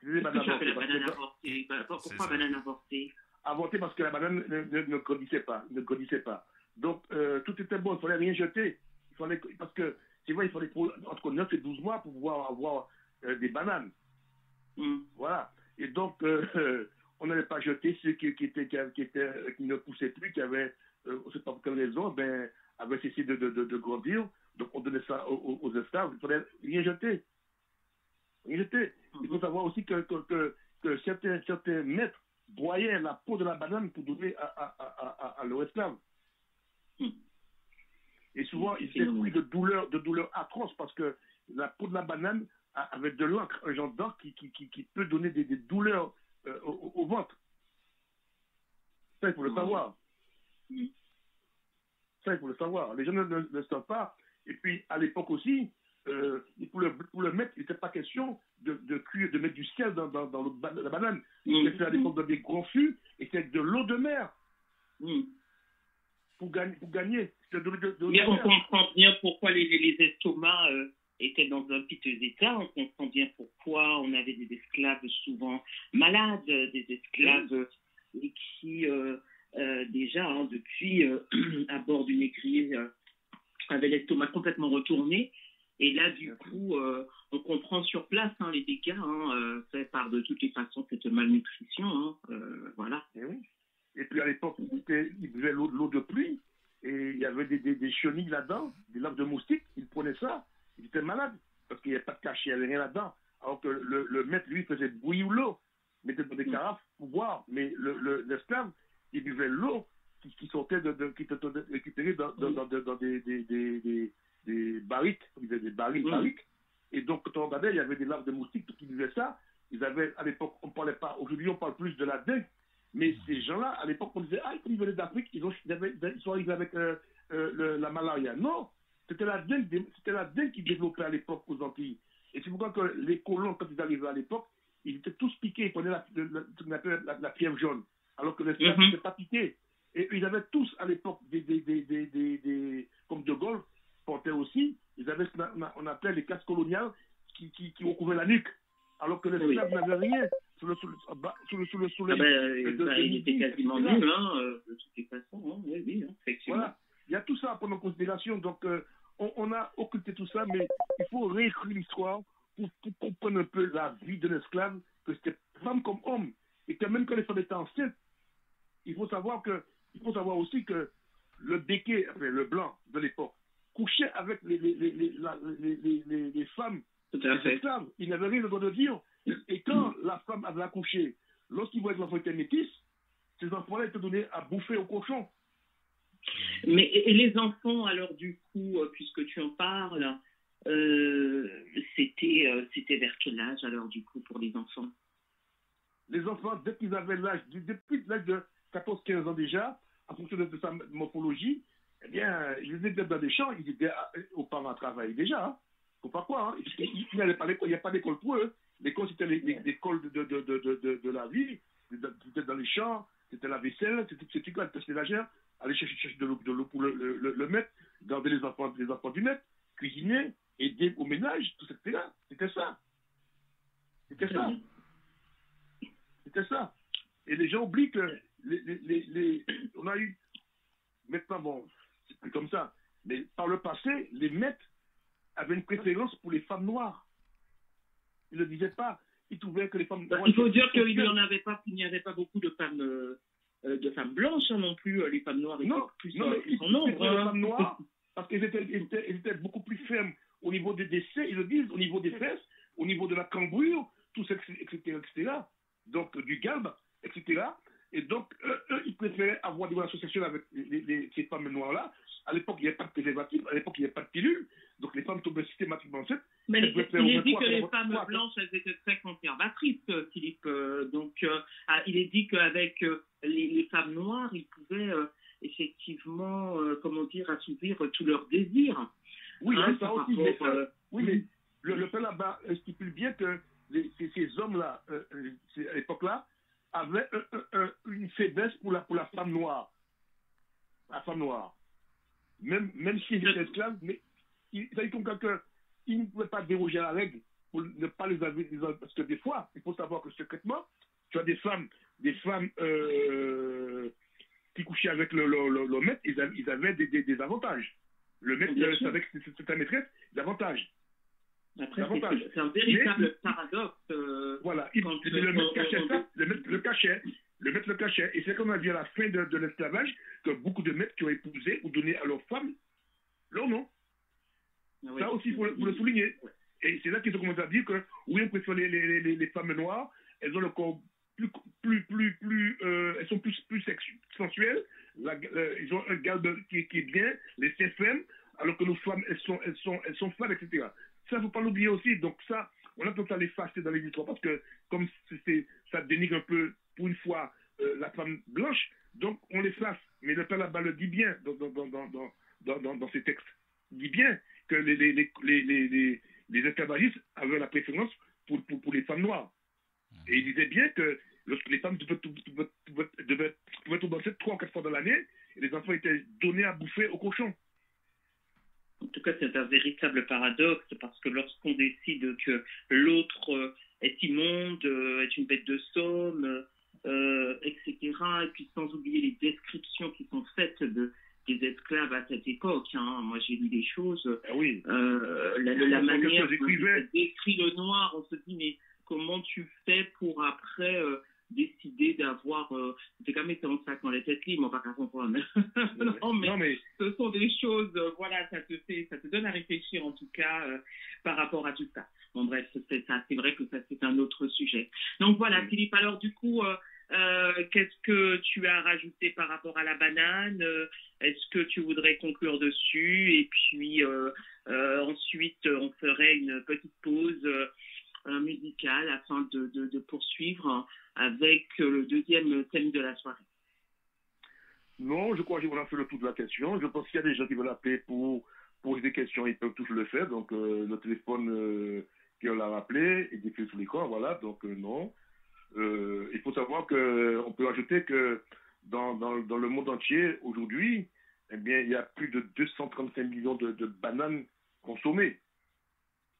Qu'est-ce que tu appelles la banane avortée? Pourquoi banane avortée? Avortée parce que la banane ne grandissait pas. Donc, tout était bon, il ne fallait rien jeter. Parce que, tu vois, il fallait entre 9 et 12 mois pour pouvoir avoir des bananes. Voilà. Et donc, on n'allait pas jeter ceux qui ne poussaient plus, qui avaient, on ne sait pas pour quelle raison, avaient cessé de grandir. Donc, on donnait ça aux esclaves. Il fallait rien jeter. Il faut savoir aussi que certains maîtres broyaient la peau de la banane pour donner à leurs esclaves. Et souvent, ils étaient pris de douleurs atroces parce que la peau de la banane avait de l'encre, un genre d'encre qui peut donner des douleurs au ventre. Ça, il faut le savoir. Les gens ne le savent pas. Et puis, à l'époque aussi, pour le mettre, il n'était pas question de mettre du sel dans la banane. C'était à l'époque dans des grands fûts et c'était de l'eau de mer. Pour gagner. Bien, on comprend bien pourquoi les estomacs étaient dans un piteux état. On comprend bien pourquoi on avait des esclaves souvent malades, des esclaves qui, déjà, depuis, à bord du négrier, avaient l'estomac complètement retourné. Et là, du coup, on comprend sur place les dégâts faits par de toutes les façons cette malnutrition. Voilà. Et puis à l'époque, ils buvaient l'eau de pluie et il y avait des chenilles là-dedans, des larves de moustiques. Ils prenaient ça, ils étaient malades parce qu'il n'y avait pas de cachet, il n'y avait rien là-dedans. Alors que le maître, lui, faisait bouillir l'eau, mettait dans des carafes pour boire. Mais l'esclave, il buvait l'eau qui sortait qui était récupérée dans des barriques, des barriques. Et donc, quand on regardait, il y avait des larves de moustiques qui buvaient ça. Ils avaient, à l'époque, on ne parlait pas, aujourd'hui, on parle plus de la dengue. Mais ces gens-là, à l'époque, on disait, ils venaient d'Afrique, ils sont arrivés avec la malaria. Non, c'était la dengue qui développait à l'époque aux Antilles. Et c'est pourquoi que les colons, quand ils arrivaient à l'époque, ils étaient tous piqués, ils prenaient ce qu'on appelle la fièvre jaune. Alors que les esclaves n'étaient pas piqués. Et ils avaient tous, à l'époque, comme De Gaulle portait aussi, ils avaient ce qu'on appelait les casques coloniales qui recouvraient la nuque. Alors que les esclaves n'avaient rien. Il était quasiment nul, de toutes les façons. Oui, effectivement. Voilà. Il y a tout ça à prendre en considération. Donc, on a occulté tout ça, mais il faut réécrire l'histoire pour comprendre un peu la vie d'un esclave, que c'était femme comme homme. Et que même quand les femmes étaient enceintes, il faut savoir aussi que le béquet, le blanc de l'époque, couchait avec les femmes, les esclaves. Il n'avait rien le droit de dire. Et quand la femme avait accouché, lorsqu'il voyait que l'enfant était métis, ces enfants-là étaient donnés à bouffer au cochon. Mais et les enfants, alors du coup, puisque tu en parles, c'était vers quel âge alors du coup pour les enfants? Les enfants, dès qu'ils avaient depuis l'âge de 14-15 ans déjà, en fonction de sa morphologie, eh bien, ils étaient dans des champs, ils étaient aux parents à travailler déjà. Faut pas quoi, ils n'allaient pas à l'école, il n'y a pas d'école pour eux. L'école, c'était l'école de la vie, c'était dans les champs, c'était la vaisselle, c'était quoi, c'était ménagère, aller chercher de l'eau pour le maître, garder les enfants du maître, cuisiner, aider au ménage, tout c'était là. C'était ça. Et les gens oublient que on a eu, maintenant bon, c'est plus comme ça, mais par le passé, les maîtres avaient une préférence pour les femmes noires. Ils ne le disaient pas. Ils trouvaient que les femmes noires... Il faut dire qu'il n'y avait pas beaucoup de femmes blanches non plus. Les femmes noires étaient plus en nombre. Les femmes noires, parce qu'elles étaient beaucoup plus fermes au niveau des décès, ils le disent, au niveau des fesses, au niveau de la cambrure, tout ça, etc. Donc, du galbe, etc. Et donc, eux, ils préféraient avoir des relations sexuelles avec ces femmes noires-là. À l'époque, il n'y avait pas de préservatif, à l'époque, il n'y avait pas de pilule, donc les femmes tombaient systématiquement enceintes. Mais il est dit que les femmes blanches, elles étaient très conservatrices, Philippe. Il est dit qu'avec les femmes noires, ils pouvaient effectivement, assouvir tous leurs désirs. Oui, ça aussi. Mais le fait là-bas stipule bien que ces hommes-là, à l'époque-là, avaient une faiblesse pour la femme noire. La femme noire. Même s'ils étaient esclaves, mais il s'agit comme qu'ils ne pouvaient pas déroger à la règle pour ne pas les avoir. Parce que des fois, il faut savoir que secrètement, tu as des femmes qui couchaient avec le maître, ils avaient des avantages. Le maître, avec sa maîtresse, des avantages. Après, c'est un véritable paradoxe. Voilà, le maître cachait ça, le maître le cachait. Et c'est comme on a dit à la fin de l'esclavage que beaucoup de maîtres qui ont épousé ou donné à leurs femmes leur nom. Oui. Ça aussi, il faut le souligner. Et c'est là qu'ils ont commencé à dire que oui, on préfère les femmes noires, elles ont le corps elles sont plus sensuelles, ils ont un galbe qui est bien, les seins fermes, alors que nos femmes, elles sont fades, etc. Ça, il ne faut pas l'oublier aussi. Donc ça, on a tendance à les effacer dans les histoires parce que comme ça dénigre un peu, pour une fois, la femme blanche, donc on les efface. Mais le père là-bas le dit bien dans ses textes. Il dit bien que les esclavagistes avaient la préférence pour les femmes noires. Et il disait bien que lorsque les femmes pouvaient tomber enceintes 3 ou 4 fois dans l'année, et les enfants étaient donnés à bouffer aux cochons. En tout cas, c'est un véritable paradoxe parce que lorsqu'on décide que l'autre est immonde, est une bête de somme, etc., et puis sans oublier les descriptions qui sont faites des esclaves à cette époque. Moi, j'ai lu des choses. Oui. La manière dont on décrit le noir, on se dit, mais comment tu fais pour après décider d'avoir c'est quand même en sac dans les têtes libres, on va pas comprendre. non, mais ce sont des choses, voilà, ça te donne à réfléchir en tout cas par rapport à tout ça. Bon bref, c'est vrai que ça c'est un autre sujet. Donc voilà, Philippe, alors du coup, qu'est-ce que tu as rajouté par rapport à la banane? Est-ce que tu voudrais conclure dessus? Et puis ensuite, on ferait une petite pause musicale afin de poursuivre avec le deuxième thème de la soirée. Non, je crois qu'on a fait le tour de la question. Je pense qu'il y a des gens qui veulent appeler pour poser des questions, ils peuvent tous le faire. Donc le téléphone qu'on l'a rappelé est décrit sous l'écran, voilà. Donc non. Il faut savoir qu'on peut ajouter que dans le monde entier, aujourd'hui, eh bien, il y a plus de 235 millions de bananes consommées.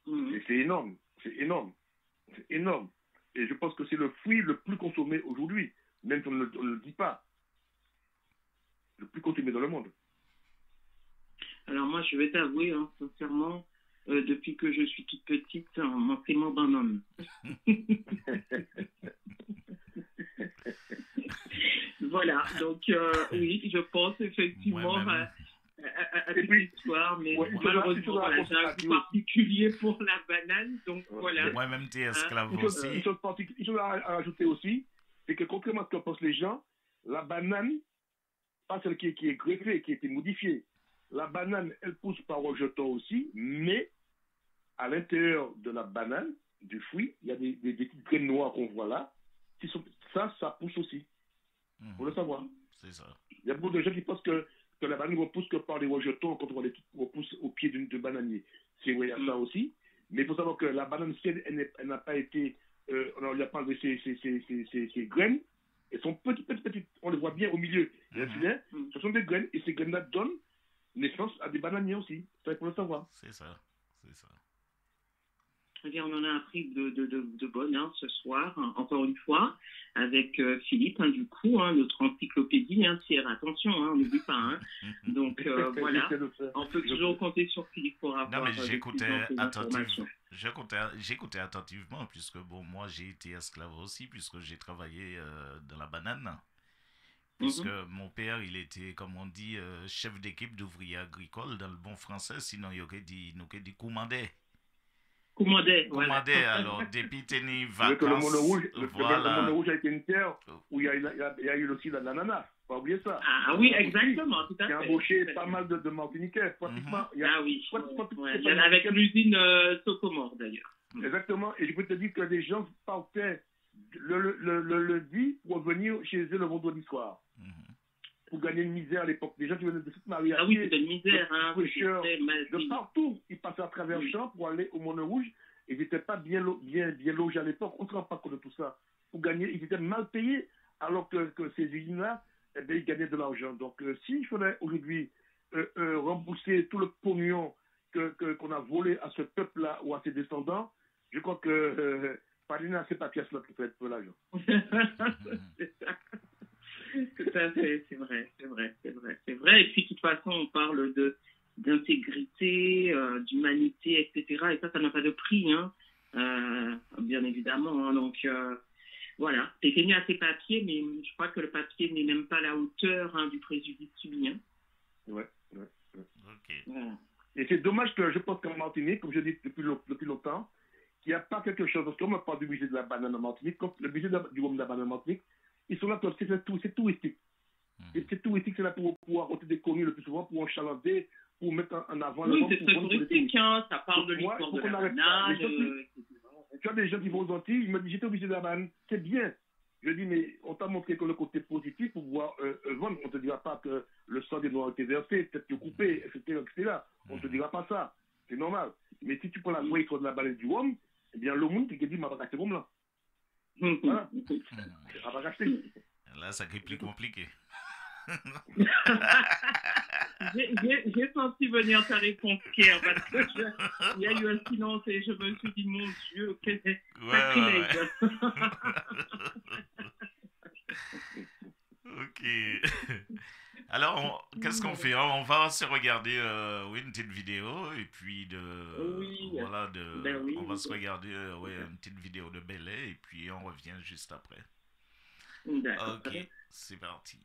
Et c'est énorme. C'est énorme. C'est énorme. Et je pense que c'est le fruit le plus consommé aujourd'hui, même si on ne le dit pas. Le plus consommé dans le monde. Alors moi, je vais t'avouer, sincèrement, depuis que je suis toute petite, c'est mon banane. Voilà, donc oui, je pense effectivement à cette histoire, mais malheureusement, voilà, j'ai un goût particulier pour la banane, donc voilà. Moi-même, tu es esclave aussi. Une chose à ajouter aussi, c'est que contrairement à ce que pensent les gens, la banane, pas celle qui est greffée, qui a été modifiée, la banane, elle pousse par rejeton aussi, mais à l'intérieur de la banane, du fruit, il y a des petites graines noires qu'on voit là, ça pousse aussi. Faut le savoir. C'est ça. Il y a beaucoup de gens qui pensent que la banane ne repousse que par les rejetons quand on voit les trucs repoussent au pied de bananier. C'est vrai, il y a ça aussi. Mais il faut savoir que la banane, si elle n'a pas été, on lui a pas enlevé ses graines, elles sont petites, on les voit bien au milieu. Ce sont des graines, et ces graines-là donnent naissance à des bananiers aussi. Ça, il faut le savoir. C'est ça, c'est ça. Eh bien, on en a appris de bonnes ce soir, encore une fois, avec Philippe, du coup, notre encyclopédie, Thierry, attention, on n'oublie pas. Donc, voilà, on peut toujours compter sur Philippe pour avoir... Non, mais j'écoutais attentivement, puisque, bon, moi, j'ai été esclave aussi, puisque j'ai travaillé dans la banane. Puisque mon père, il était, comme on dit, chef d'équipe d'ouvriers agricoles, dans le bon français, sinon il aurait dit commandait. Commandait, Commandait, alors, depuis tenir Le vacances. monde rouge, le Voilà. monde rouge a été une terre où il y a eu aussi l'ananas. Pas oublier ça. Ah oui, exactement, tout à fait. Qui a embauché pas mal de Martiniquais, pratiquement. Ah oui, il y en a avec l'usine Socomore d'ailleurs. Exactement, et je peux te dire que des gens partaient le lundi pour venir chez eux le vendredi soir. Pour gagner une misère à l'époque. Des gens qui venaient de toute Marie. Ah oui, c'était une misère, hein. De partout. Ils passaient à travers le champ pour aller au Monde Rouge. Ils n'étaient pas bien logés à l'époque. On ne se rend pas compte de tout ça. Pour gagner, ils étaient mal payés, alors que ces usines-là, eh bien, ils gagnaient de l'argent. Donc, s'il faudrait aujourd'hui rembourser tout le pognon qu'on a volé à ce peuple-là ou à ses descendants, je crois que Palina, c'est pas pièce-là qui fait peu l'argent. Tout à fait, c'est vrai. Et puis, de toute façon, on parle d'intégrité, d'humanité, etc. Et ça n'a pas de prix, hein. Bien évidemment. Hein. Donc, voilà. C'est gagné à ses papiers, mais je crois que le papier n'est même pas à la hauteur du préjudice subi. Hein. Ouais. Ok. Voilà. Et c'est dommage que je pense qu'en Martinique, comme je dis depuis longtemps, qu'il n'y a pas quelque chose. Parce qu'on ne parle du budget de la banane en Martinique, comme le budget du rhum de la banane en Martinique, ils sont là comme c'est touristique. Et c'est touristique, c'est là pour pouvoir ôter des communes le plus souvent, pour enchalander, pour mettre en avant le c'est très touristique, hein. Ça parle de l'histoire de la banane. Tu as des gens qui vont aux Antilles, ils me disent j'étais obligé de la banane, c'est bien. Je dis mais on t'a montré que le côté positif pour pouvoir vendre, on ne te dira pas que le sang des Noirs a été versé, peut-être que coupé, etc. On ne te dira pas ça, c'est normal. Mais si tu prends la vraie histoire de la banane du rhum, eh bien le monde qui te dit m'a pas acheté rhum là. Voilà. Là, ça est plus compliqué. J'ai senti venir ta réponse, Pierre, parce qu'il y a eu un silence et je me suis dit, mon Dieu, quel sacrilège. Ok. Alors, qu'est-ce qu'on fait? On va se regarder une petite vidéo et puis on va se regarder une petite vidéo de Belay et puis on revient juste après. Ok, c'est parti.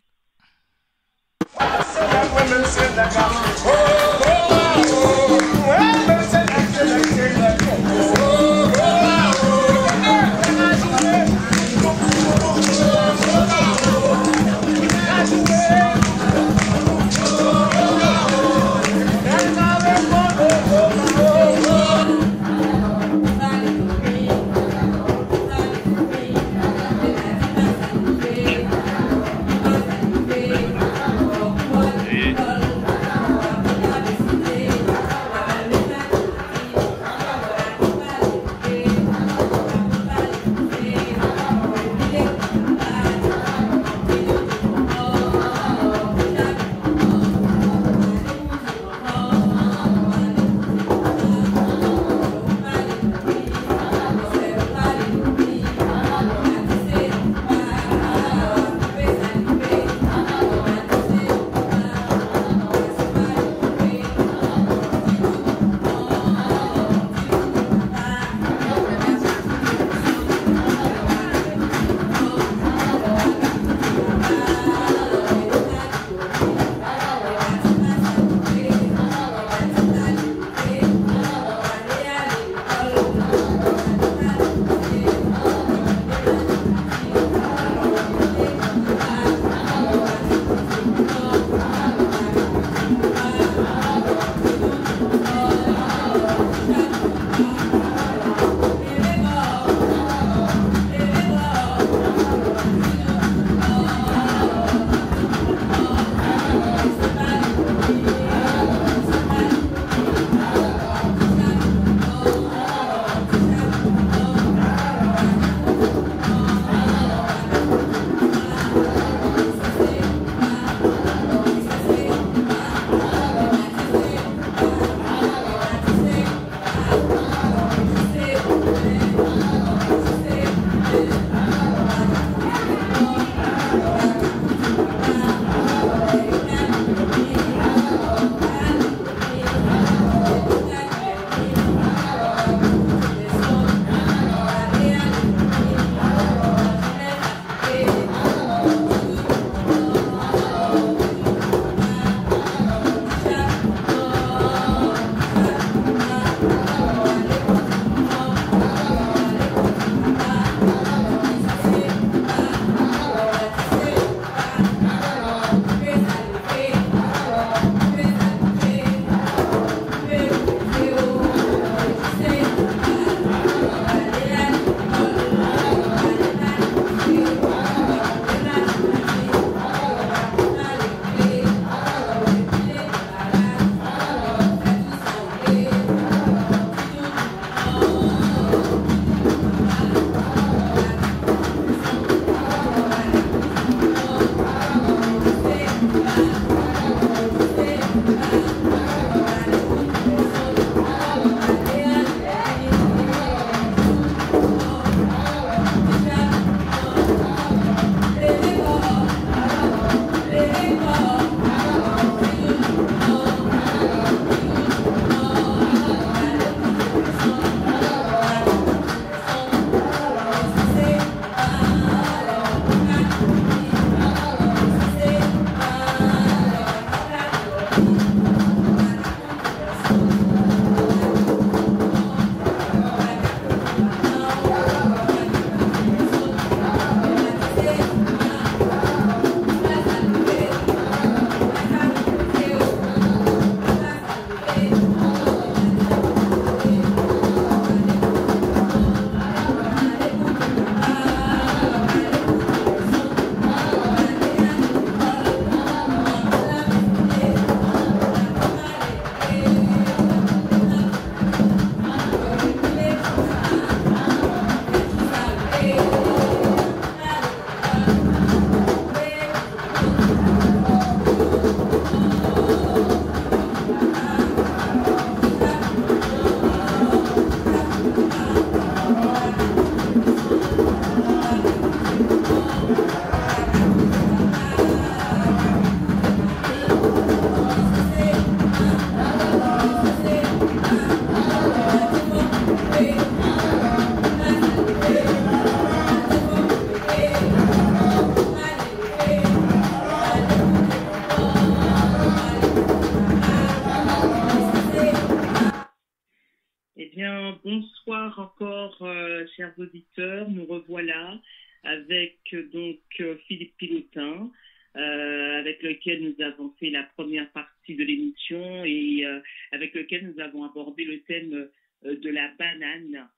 avec lequel nous avons fait la première partie de l'émission et avec lequel nous avons abordé le thème de la banane,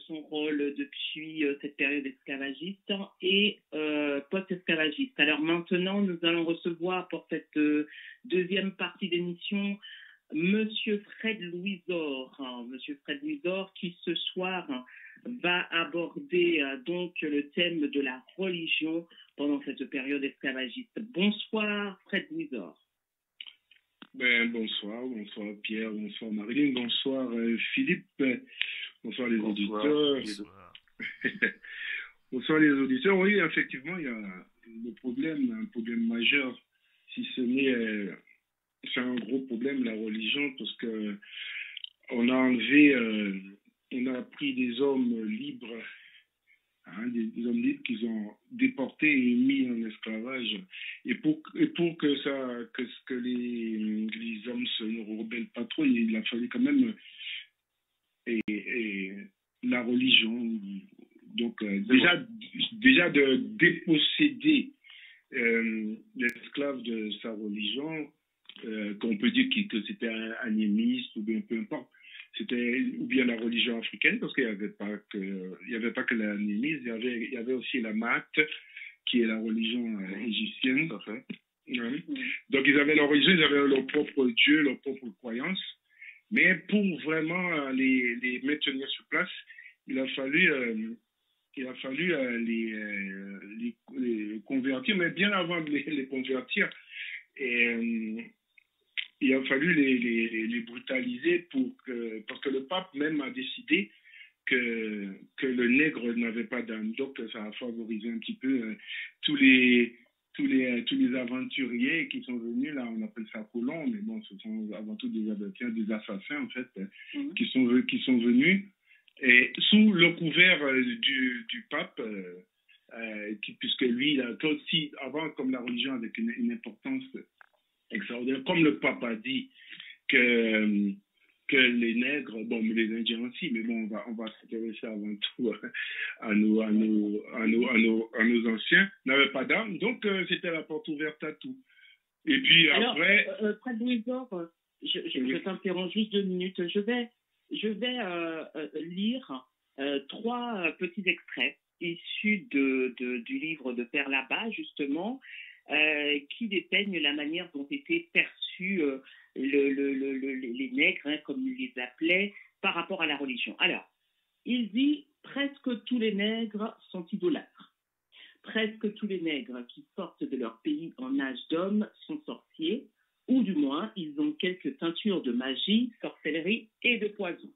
son rôle depuis cette période esclavagiste et post-esclavagiste. Alors maintenant, nous allons recevoir pour cette deuxième partie d'émission Monsieur Fred Louisor. Monsieur Fred Louisor qui ce soir va aborder donc le thème de la religion pendant cette période esclavagiste. Bonsoir Fred Louisor. Bonsoir Pierre, bonsoir Marilyn, bonsoir Philippe, bonsoir les auditeurs. Bonsoir les auditeurs. Oui, effectivement, il y a un problème majeur, si ce n'est, c'est un gros problème, la religion, parce que on a pris des hommes libres, des hommes libres qu'ils ont déportés et mis en esclavage. Et pour que les hommes ne rebellent pas trop, il a fallu quand même la religion. Donc déjà de déposséder l'esclave de sa religion, qu'on peut dire que c'était un animiste ou bien peu importe. C'était ou bien la religion africaine, parce qu'il n'y avait pas que l'animisme, il y avait aussi la Math, qui est la religion égyptienne. Donc ils avaient leur religion, ils avaient leur propre Dieu, leur propre croyance. Mais pour vraiment les maintenir sur place, il a fallu les convertir, mais bien avant de les convertir, il a fallu les brutaliser parce que le pape même a décidé que le nègre n'avait pas d'âme. Donc ça a favorisé un petit peu tous les aventuriers qui sont venus, là on appelle ça colons, mais bon, ce sont avant tout des assassins en fait, qui sont venus, et sous le couvert du pape, puisque lui, il a aussi, avant, comme la religion avec une importance extraordinaire, comme le pape a dit que les nègres, bon, mais les Indiens aussi, mais bon, on va s'intéresser avant tout à nos anciens, n'avaient pas d'âme, donc c'était la porte ouverte à tout. Et puis après... Alors, Fred Louisor, je t'interromps juste 2 minutes. Je vais lire 3 petits extraits issus du livre de Père Labat, justement, qui déteignent la manière dont étaient perçus les nègres, comme il les appelait, par rapport à la religion. Alors, il dit « Presque tous les nègres sont idolâtres. Presque tous les nègres qui sortent de leur pays en âge d'homme sont sorciers, ou du moins, ils ont quelques teintures de magie, sorcellerie et de poison.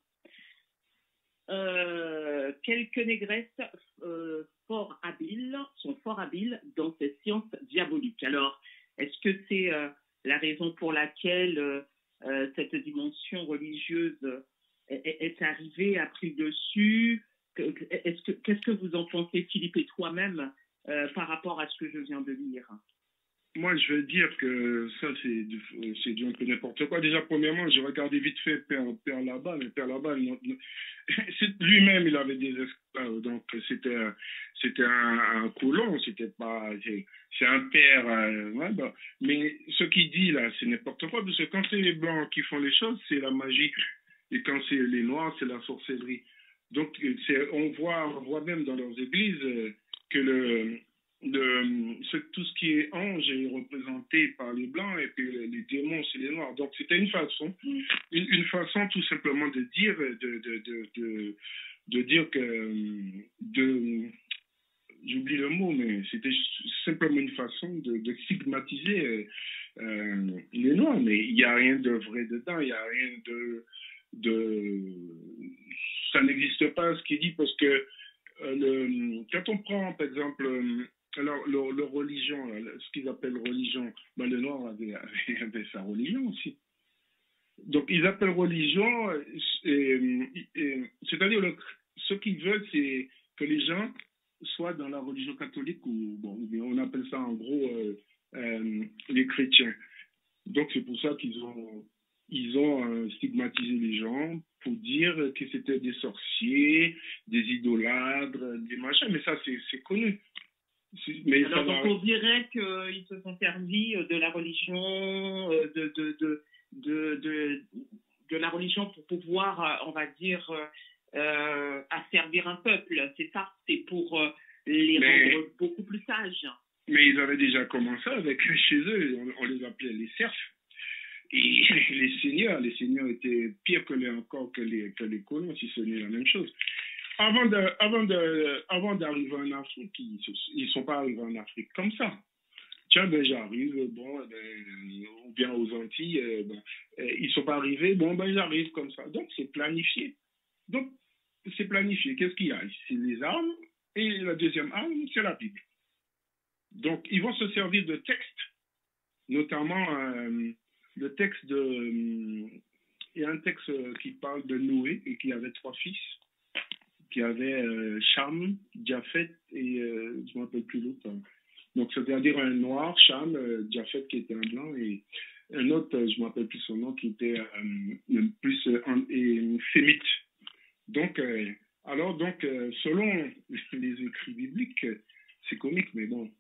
Quelques négresses sont fort habiles dans ces sciences diaboliques. » Alors, est-ce que c'est la raison pour laquelle cette dimension religieuse est arrivée, a pris le dessus? Qu'est-ce que vous en pensez, Philippe et toi-même, par rapport à ce que je viens de lire? Moi, je veux dire que ça, c'est du un peu n'importe quoi. Déjà, premièrement, j'ai regardé vite fait Père Labat, mais Père Labat, lui-même, il avait des esclaves, donc c'était un colon, c'était pas, c'est un père, ouais, bah. Mais ce qu'il dit là, c'est n'importe quoi, parce que quand c'est les blancs qui font les choses, c'est la magie, et quand c'est les noirs, c'est la sorcellerie. Donc, on voit même dans leurs églises que tout ce qui est ange est représenté par les blancs et puis les démons c'est les noirs. Donc c'était une façon tout simplement de dire que j'oublie le mot, mais c'était simplement une façon de stigmatiser les noirs. Mais il n'y a rien de vrai dedans, il n'y a rien ça n'existe pas ce qu'il dit, parce que quand on prend par exemple alors, leur religion, ce qu'ils appellent religion, ben, le noir avait sa religion aussi. Donc, ils appellent religion, c'est-à-dire ce qu'ils veulent, c'est que les gens soient dans la religion catholique, ou on appelle ça en gros les chrétiens. Donc, c'est pour ça qu'ils ont stigmatisé les gens pour dire que c'était des sorciers, des idolâtres, des machins, mais ça, c'est connu. Mais alors, donc, on dirait qu'ils se sont servis de la religion, de la religion pour pouvoir, on va dire, asservir un peuple. C'est ça, c'est pour les rendre beaucoup plus sages. Mais ils avaient déjà commencé avec chez eux, on les appelait les serfs. Et les seigneurs étaient pires que les colons, si ce n'est la même chose. Avant d'arriver en Afrique, ils ne sont pas arrivés en Afrique comme ça. Tiens, ben j'arrive, ou bien aux Antilles, ils ne sont pas arrivés, j'arrive comme ça. Donc, c'est planifié. Qu'est-ce qu'il y a? C'est les armes, et la deuxième arme, c'est la Bible. Donc, ils vont se servir de textes, notamment le texte de... il y a un texte qui parle de Noé et qui avait 3 fils, qui avait Cham, Japhet et je ne me rappelle plus l'autre. Donc, c'est-à-dire un noir, Cham, Japhet qui était un blanc et un autre, je ne me rappelle plus son nom, qui était plus sémite. Donc, selon les écrits bibliques, c'est comique, mais bon.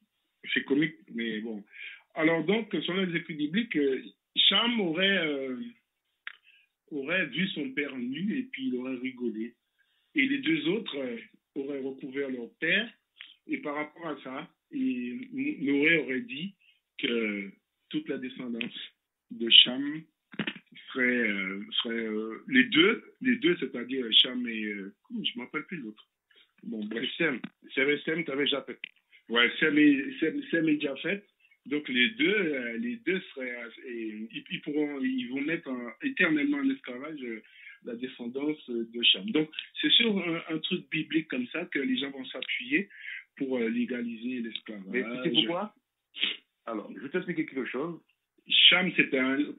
Alors donc, selon les écrits bibliques, Cham aurait vu son père nu et puis il aurait rigolé. Et les 2 autres auraient recouvert leur père. Et par rapport à ça, Noé aurait dit que toute la descendance de Cham serait les deux, c'est-à-dire Cham et... je ne me rappelle plus l'autre. Bon, bref, Sem, tu avais Japhet. Ouais, Sem et Japhet. Donc les deux seraient... ils vont mettre éternellement en esclavage la descendance de Cham. Donc c'est sur un truc biblique comme ça que les gens vont s'appuyer pour légaliser l'esclavage. Mais c'est pourquoi? Alors, je vais t'expliquer quelque chose. Cham,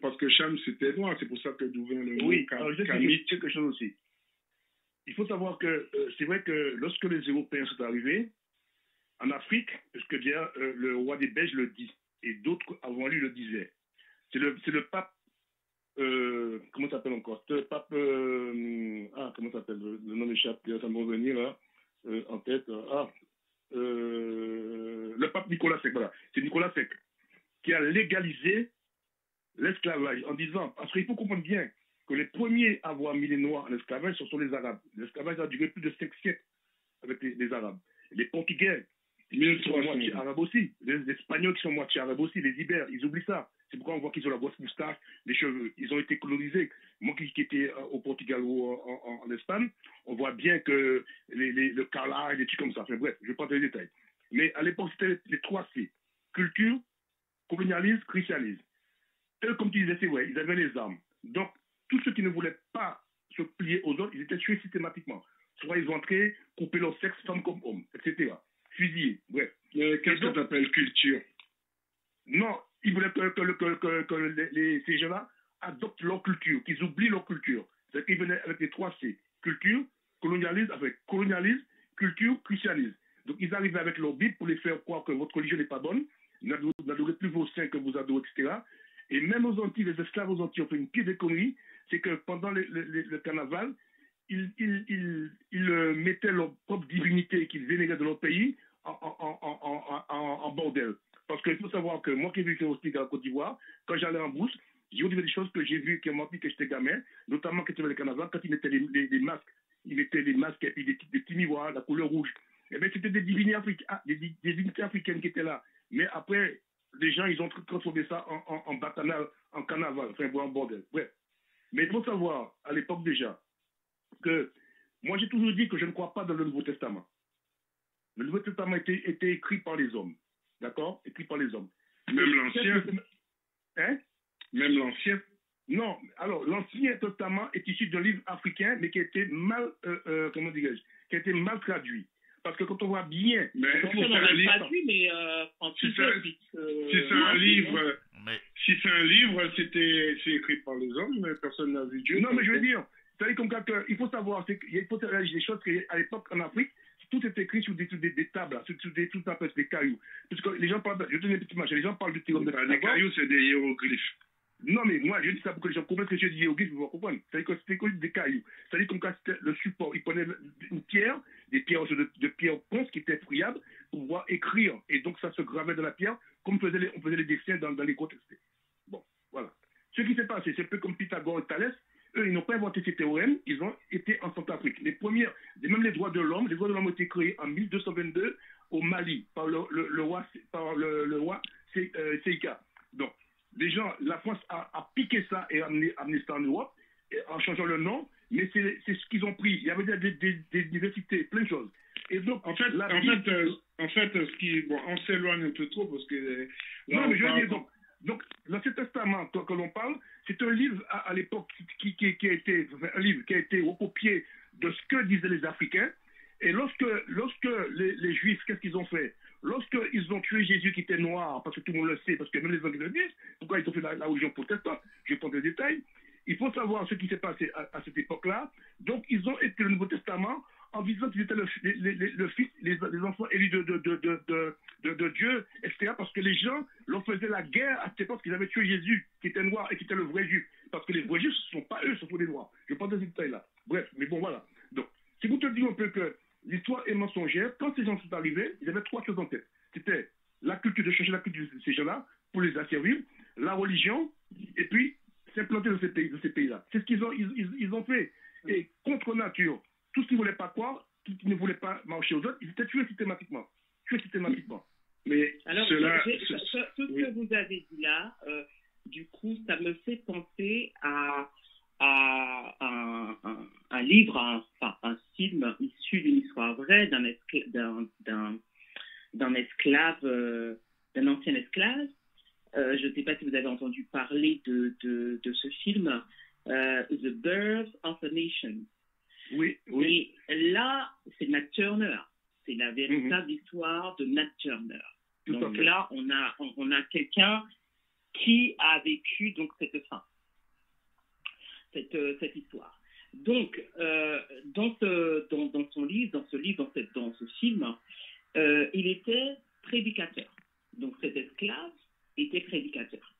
parce que Cham, c'était noir, c'est pour ça que d'où vient le mot. Oui, alors je vais t'expliquer quelque chose aussi. Il faut savoir que c'est vrai que lorsque les Européens sont arrivés, en Afrique, ce que déjà le roi des Belges le dit, et d'autres avant lui le disaient. C'est le pape, comment ça s'appelle encore? C'est le pape, comment ça s'appelle? Le nom m'échappe, ça me revenir là, en tête. Le pape Nicolas Sec, voilà. C'est Nicolas Sec qui a légalisé l'esclavage en disant, parce qu'il faut comprendre bien que les premiers à avoir mis les Noirs en esclavage, ce sont les Arabes. L'esclavage a duré plus de 5 siècles avec les Arabes. Les Portugais, ils sont moitié arabes aussi. Les Espagnols qui sont moitié arabes aussi. Les Ibères, ils oublient ça. C'est pourquoi on voit qu'ils ont la grosse moustache, les cheveux. Ils ont été colonisés. Moi qui étais au Portugal ou en Espagne, on voit bien que le carrelage, des trucs comme ça. Enfin bref, je ne vais pas dans les détails. Mais à l'époque, c'était les 3 C. Culture, colonialisme, christianisme. Eux, comme tu disais, c'est vrai, ils avaient les armes. Donc, tous ceux qui ne voulaient pas se plier aux autres, ils étaient tués systématiquement. Soit ils entraient, couper leur sexe, femmes comme hommes, etc. Fusillés, bref. Qu'est-ce que tu appelles culture? Non, ils voulaient que ces gens-là adoptent leur culture, qu'ils oublient leur culture. C'est-à-dire qu'ils venaient avec les 3 C. Culture, colonialisme, culture, christianisme. Donc ils arrivaient avec leur Bible pour les faire croire que votre religion n'est pas bonne, n'adorez plus vos saints que vous adorez, etc. Et même aux Antilles, les esclaves aux Antilles ont fait une pire des conneries, c'est que pendant le carnaval, ils mettaient leur propre divinité qu'ils vénéraient de leur pays en bordel. Parce qu'il faut savoir que moi qui ai vécu aussi en Côte d'Ivoire, quand j'allais en brousse, j'ai vu des choses que j'ai vues qui m'ont dit que j'étais gamin, notamment quand il y avait le carnaval, quand ils mettaient les masques, ils mettaient des masques et puis des petits miroirs, la couleur rouge. Eh bien, c'était des divinités africaines qui étaient là. Mais après, les gens, ils ont transformé ça en bacchanal, en carnaval, enfin, en bordel. Bref. Mais il faut savoir, à l'époque déjà, que moi, j'ai toujours dit que je ne crois pas dans le Nouveau Testament. Le Nouveau Testament était écrit par les hommes. D'accord? Écrit par les hommes. Même l'Ancien? Hein? Même l'Ancien? Non. Alors, l'Ancien Testament est issu d'un livre africain, mais qui a été mal, comment dirais-je, qui a été mal traduit. Parce que quand on voit bien... Mais si c'est un livre... Si c'est un livre, c'est écrit par les hommes, mais personne n'a vu Dieu. Non, mais je veux dire, c'est-à-dire comme il faut savoir, il faut savoir des choses qu'à l'époque, en Afrique, tout est écrit sur des tables, sur des cailloux. Parce que les gens parlent, je te donne un petit match, les gens parlent du théorème de Pythagore. Les cailloux, c'est des hiéroglyphes. Non, mais moi, je dis ça pour que les gens comprennent que je dis hiéroglyphes, ils vont comprendre. C'est-à-dire que c'était des cailloux. C'est-à-dire comme quand c'était le support, ils prenaient une pierre, des pierres de pierres ponces qui étaient friables, pouvoir écrire. Et donc, ça se gravait dans la pierre, comme on faisait les dessins dans les contextes. Bon, voilà. Ce qui s'est passé, c'est un peu comme Pythagore et Thalès. Eux, ils n'ont pas inventé ces théorèmes, ils ont été en Centrafrique. Les premières, même les droits de l'homme ont été créés en 1222 au Mali par le roi Séika. Donc, déjà, la France a piqué ça et amené ça en Europe, en changeant le nom, mais c'est ce qu'ils ont pris. Il y avait des diversités, plein de choses. Et donc, en fait, on s'éloigne un peu trop parce que... Non, mais je veux dire, donc, l'Ancien Testament que l'on parle, c'est un livre à l'époque qui a été recopié de ce que disaient les Africains. Et lorsque les Juifs, qu'est-ce qu'ils ont fait? Lorsqu'ils ont tué Jésus qui était noir, parce que tout le monde le sait, parce que même les Anglais le disent, pourquoi ils ont fait la religion protestante, je vais prendre des détails. Il faut savoir ce qui s'est passé à cette époque-là. Donc, ils ont été le Nouveau Testament en disant qu'ils étaient les enfants élus de Dieu, etc. Parce que les gens leur faisaient la guerre à cette époque, parce qu'ils avaient tué Jésus, qui était noir et qui était le vrai Juif. Parce que les vrais Juifs, ce ne sont pas eux, ce sont les Noirs. Je parle de ces détails-là. Bref, mais bon, voilà. Donc, si vous te dites un peu que l'histoire est mensongère, quand ces gens sont arrivés, ils avaient trois choses en tête. C'était la culture, de changer la culture de ces gens-là pour les asservir, la religion, et puis s'implanter dans ces pays-là. C'est ce qu'ils ont fait. Et contre nature, tout ce qu'ils ne voulaient pas croire, tout ce qu'ils ne voulaient pas marcher aux autres, ils étaient tués systématiquement. Mais alors, tout ce que vous avez dit là, du coup, ça me fait penser à un livre, un film issu d'une histoire vraie d'un ancien esclave. Je ne sais pas si vous avez entendu parler de ce film, The Birth of a Nation. Oui. Et là, c'est Nat Turner. C'est la véritable histoire de Nat Turner. Donc là, on a quelqu'un qui a vécu donc cette fin, cette histoire. Donc, dans ce film, il était prédicateur. Donc cet esclave était prédicateur.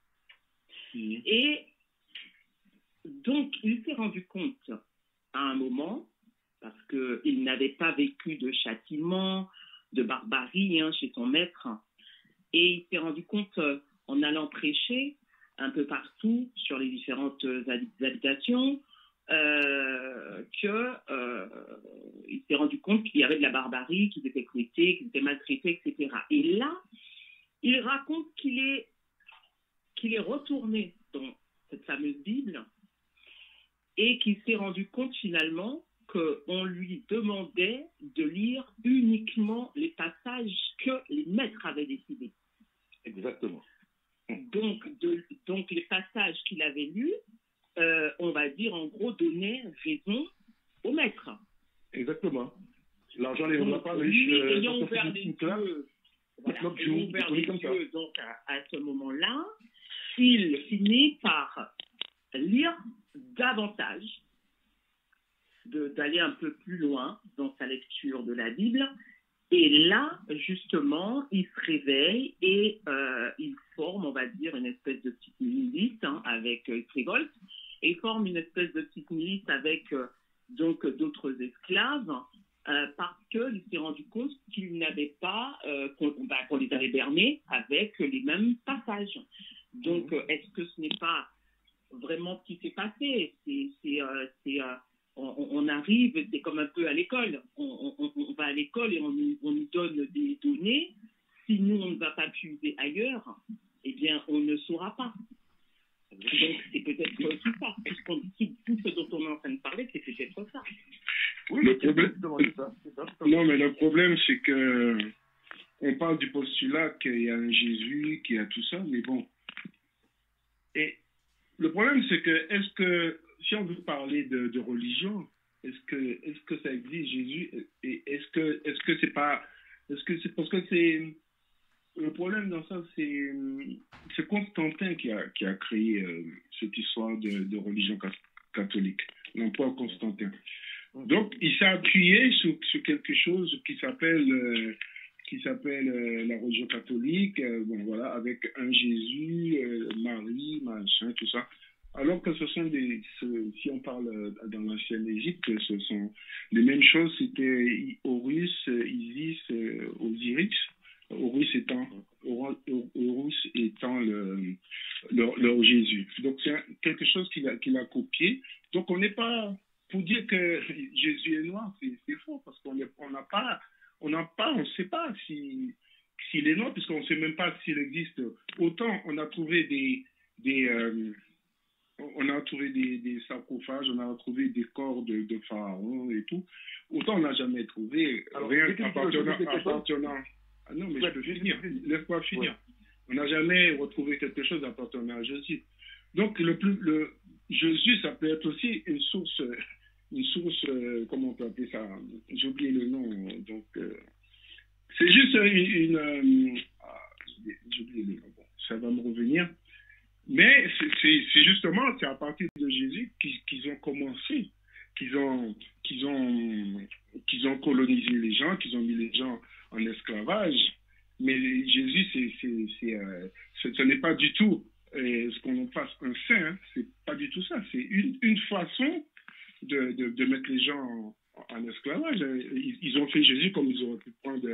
Et donc, il s'est rendu compte à un moment, parce qu'il n'avait pas vécu de châtiment, de barbarie chez son maître, et il s'est rendu compte, en allant prêcher un peu partout sur les différentes habitations, il s'est rendu compte qu'il y avait de la barbarie, qu'ils étaient fouettés, qu'ils étaient maltraités, etc. Et là, il raconte qu'il est retourné dans cette fameuse Bible et qu'il s'est rendu compte finalement qu'on lui demandait de lire uniquement les passages que les maîtres avaient décidés. Exactement. Donc les passages qu'il avait lus, on va dire en gros, donnaient raison aux maîtres. Exactement. L'argent les donc, pas lui, ayant ouvert les yeux, donc à ce moment-là, il finit par lire davantage, d'aller un peu plus loin dans sa lecture de la Bible. Et là, justement, il se réveille et il forme, on va dire, une espèce de petite milice avec il se révolte, et il forme une espèce de petite milice avec donc d'autres esclaves parce qu'il s'est rendu compte qu'il n'avait pas, qu'on les avait bernés avec les mêmes passages. Donc, est-ce que ce n'est pas vraiment ce qui s'est passé? On arrive, c'est comme un peu à l'école. On va à l'école et on nous donne des données. Si nous, on ne va pas puiser ailleurs, eh bien, on ne saura pas. Donc, c'est peut-être tout ça. Tout ce dont on est en train de parler, c'est peut-être ça. Oui, le problème, non, mais le problème, c'est que on parle du postulat qu'il y a un Jésus, qu'il y a tout ça, mais bon. Et le problème, c'est que, est-ce que, si on veut parler de religion, est-ce que ça existe, Jésus? Et est-ce que c'est pas, est-ce que c'est parce que c'est, le problème dans ça, c'est Constantin qui a créé cette histoire de religion catholique, l'empereur Constantin. Donc, il s'est appuyé sur quelque chose qui s'appelle la religion catholique, bon voilà, avec un Jésus, Marie, machin, tout ça. Alors que si on parle dans l'ancienne Égypte, ce sont les mêmes choses, c'était Horus, Isis, Osiris, Horus étant leur Jésus. Donc c'est quelque chose qu'il a copié. Donc on n'est pas, pour dire que Jésus est noir, c'est faux, parce qu'on ne sait pas s'il est noir, puisqu'on ne sait même pas s'il existe. Autant on a trouvé des sarcophages, on a trouvé des corps de pharaons et tout. Autant on n'a jamais trouvé rien appartenant. Ah non, mais je peux finir. Laisse-moi finir. On n'a jamais retrouvé quelque chose appartenant à Jésus. Donc Jésus, ça peut être aussi une source, comment on peut appeler ça? J'ai oublié le nom. Donc c'est juste j'ai oublié le nom. Bon, ça va me revenir. Mais c'est justement, c'est à partir de Jésus qu'ils ont commencé, qu'ils ont colonisé les gens, qu'ils ont mis les gens en esclavage. Mais Jésus, ce n'est pas du tout ce qu'on fasse un saint, hein. C'est pas du tout ça. C'est une façon de mettre les gens en esclavage. Ils ont fait Jésus comme ils auraient pu prendre,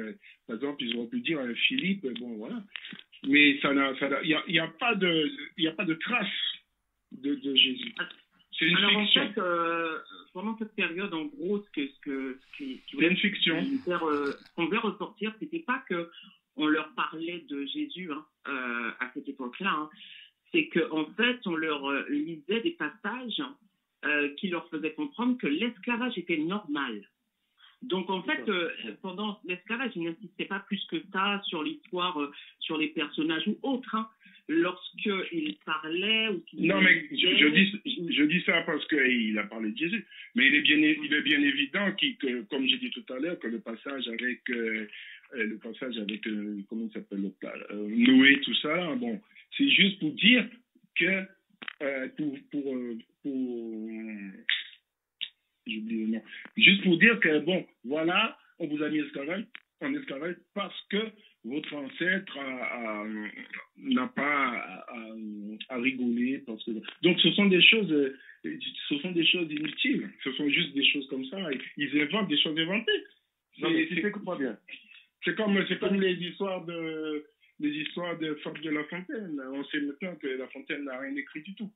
par exemple, ils auraient pu dire à Philippe, bon voilà. Mais il n'y a pas de trace de Jésus. C'est une fiction. En fait, pendant cette période, en gros, c'est une fiction. qu'on voulait ressortir, c'était pas que on leur parlait de Jésus à cette époque-là. Hein. C'est qu'en fait, on leur lisait des passages qui leur faisaient comprendre que l'esclavage était normal. Donc, en fait, pendant l'esclavage, ils n'insistait pas plus que ça sur l'histoire, sur les personnages ou autres. Hein. Lorsqu'il parlait ou qu'il... Non, mais je dis ça parce qu'il a parlé de Jésus. Mais il est bien évident que, comme j'ai dit tout à l'heure, que le passage avec comment il s'appelle, Noé, tout ça, bon, c'est juste pour dire que j'oublie le nom. Juste pour dire que, bon, voilà, on vous a mis en esclavage parce que votre ancêtre n'a pas à rigoler. Parce que... Donc, ce sont des choses inutiles. Ce sont juste des choses comme ça. Ils inventent des choses inventées. C'est comme les histoires de Fable de La Fontaine. On sait maintenant que La Fontaine n'a rien écrit du tout.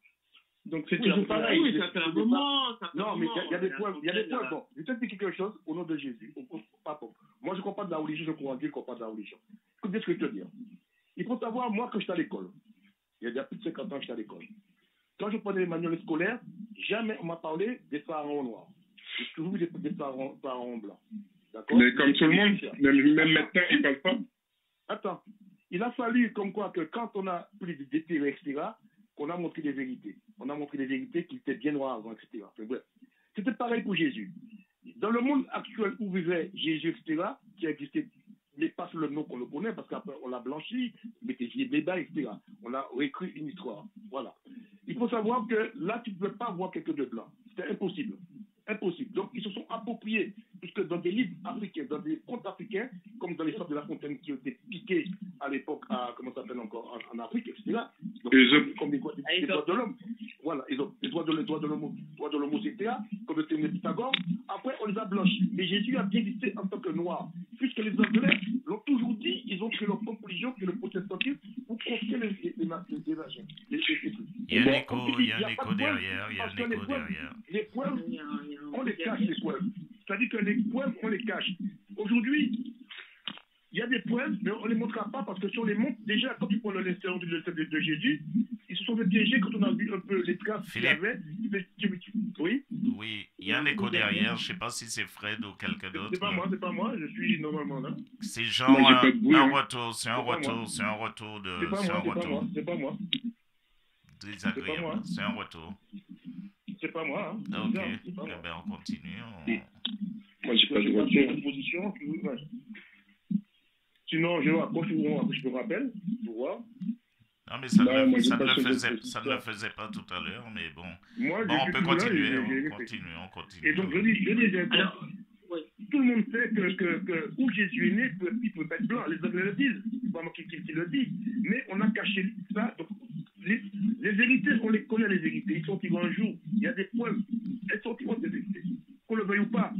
Donc c'est toujours pareil. Oui, ça fait un moment. Non, mais il y a des points. Bon, je vais te dire quelque chose au nom de Jésus. Moi, je ne crois pas de la religion, je crois en Dieu, je ne crois pas de la religion. Écoute bien ce que je te dis. Il faut savoir, moi, que j'étais à l'école. Il y a déjà plus de 50 ans que j'étais à l'école. Quand je prenais les manuels scolaires, jamais on m'a parlé des pharaons noirs. J'ai toujours vu des pharaons blancs. D'accord? Mais comme tout le monde, même maintenant, ils ne parlent pas. Attends. Il a fallu comme quoi que quand on a pris des déterrés, etc., qu'on a montré des vérités. On a montré des vérités qui étaient bien noires avant, etc. Bref. C'était pareil pour Jésus. Dans le monde actuel où vivait Jésus, etc., qui existait, mais pas sous le nom qu'on le connaît, parce qu'après on l'a blanchi, mettait des débats, etc. On a réécrit une histoire. Voilà. Il faut savoir que là, tu ne peux pas voir quelqu'un de blanc. C'était impossible. Impossible. Donc, ils se sont appropriés, puisque dans des livres africains, dans des contes africains, comme dans les sortes de La Fontaine qui ont été piqués à l'époque, comment ça s'appelle encore, en Afrique, etc. Donc, comme des droits de l'homme. Voilà, ils ont les droits de l'homme, etc. Comme le théorème de Pythagore. Après, on les a blanchis. Mais Jésus a bien existé en tant que noir. Puisque les Anglais l'ont toujours dit, ils ont créé leur propre religion, que le protestantisme, pour construire les machins. Il y a un écho derrière. Les preuves, on les cache, les preuves. C'est-à-dire que les preuves, on les cache. Aujourd'hui, il y a des preuves, mais on ne les montrera pas parce que si on les montre, déjà, quand tu prends l'histoire de Jésus, ils se sont fait piéger quand on a vu un peu les traces qu'il y avait. Oui? Oui, il y a un écho derrière. Je ne sais pas si c'est Fred ou quelqu'un d'autre. C'est pas moi, je suis normalement là. C'est genre un retour, c'est un retour. C'est pas moi. Désagréable, c'est un retour. C'est pas moi. Hein. Ok, eh ben, on continue. Moi, j'ai pas de retour. Position. Sinon, je me rappelle, pour voir. Non, mais ça ne le faisait pas tout à l'heure, mais bon. On peut continuer, on continue. Et donc, je disais, tout le monde sait que où Jésus est né, il peut être blanc. Les Anglais le disent, c'est pas moi qui le dis. Mais on a caché ça. Donc, Les vérités, on les connaît, les vérités. Ils sortiront un jour. Il y a des preuves. Elles sortiront des vérités. Qu'on le veuille ou pas.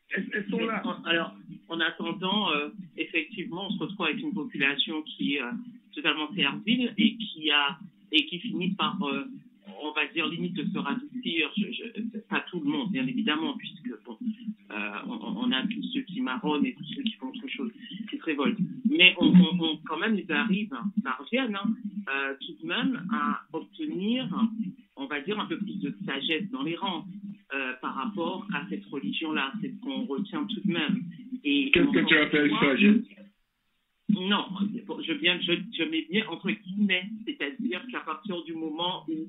Elles sont là. Alors, en attendant, effectivement, on se retrouve avec une population qui est totalement servile et qui finit par, on va dire, limite de se radoucir. Pas tout le monde, bien évidemment, puisque bon, on a tous ceux qui marronnent et tous ceux qui font autre chose, qui se révoltent. Mais quand même, ils parviennent tout de même à obtenir, on va dire, un peu plus de sagesse dans les rangs par rapport à cette religion-là. C'est ce qu'on retient tout de même. Qu'est-ce que tu appelles sagesse? Non, je mets bien entre guillemets, c'est-à-dire qu'à partir du moment où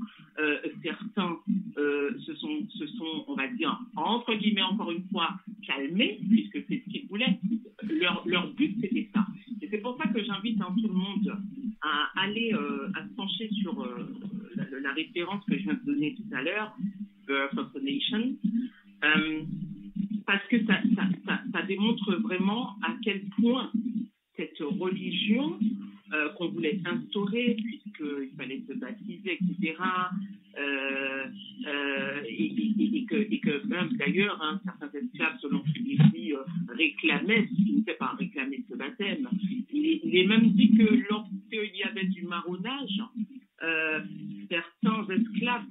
certains se sont, on va dire, entre guillemets, encore une fois, calmés, puisque c'est ce qu'ils voulaient, leur but c'était ça. Et c'est pour ça que j'invite tout le monde à aller, à se pencher sur la référence que je viens de donner tout à l'heure, Birth of a Nation, parce que ça démontre vraiment à quel point cette religion qu'on voulait instaurer, puisqu'il fallait se baptiser, etc., et que même d'ailleurs, certains esclaves, selon celui-ci, réclamaient, ce qui n'était pas réclamer ce baptême. Il est même dit que lorsqu'il y avait du marronnage, certains esclaves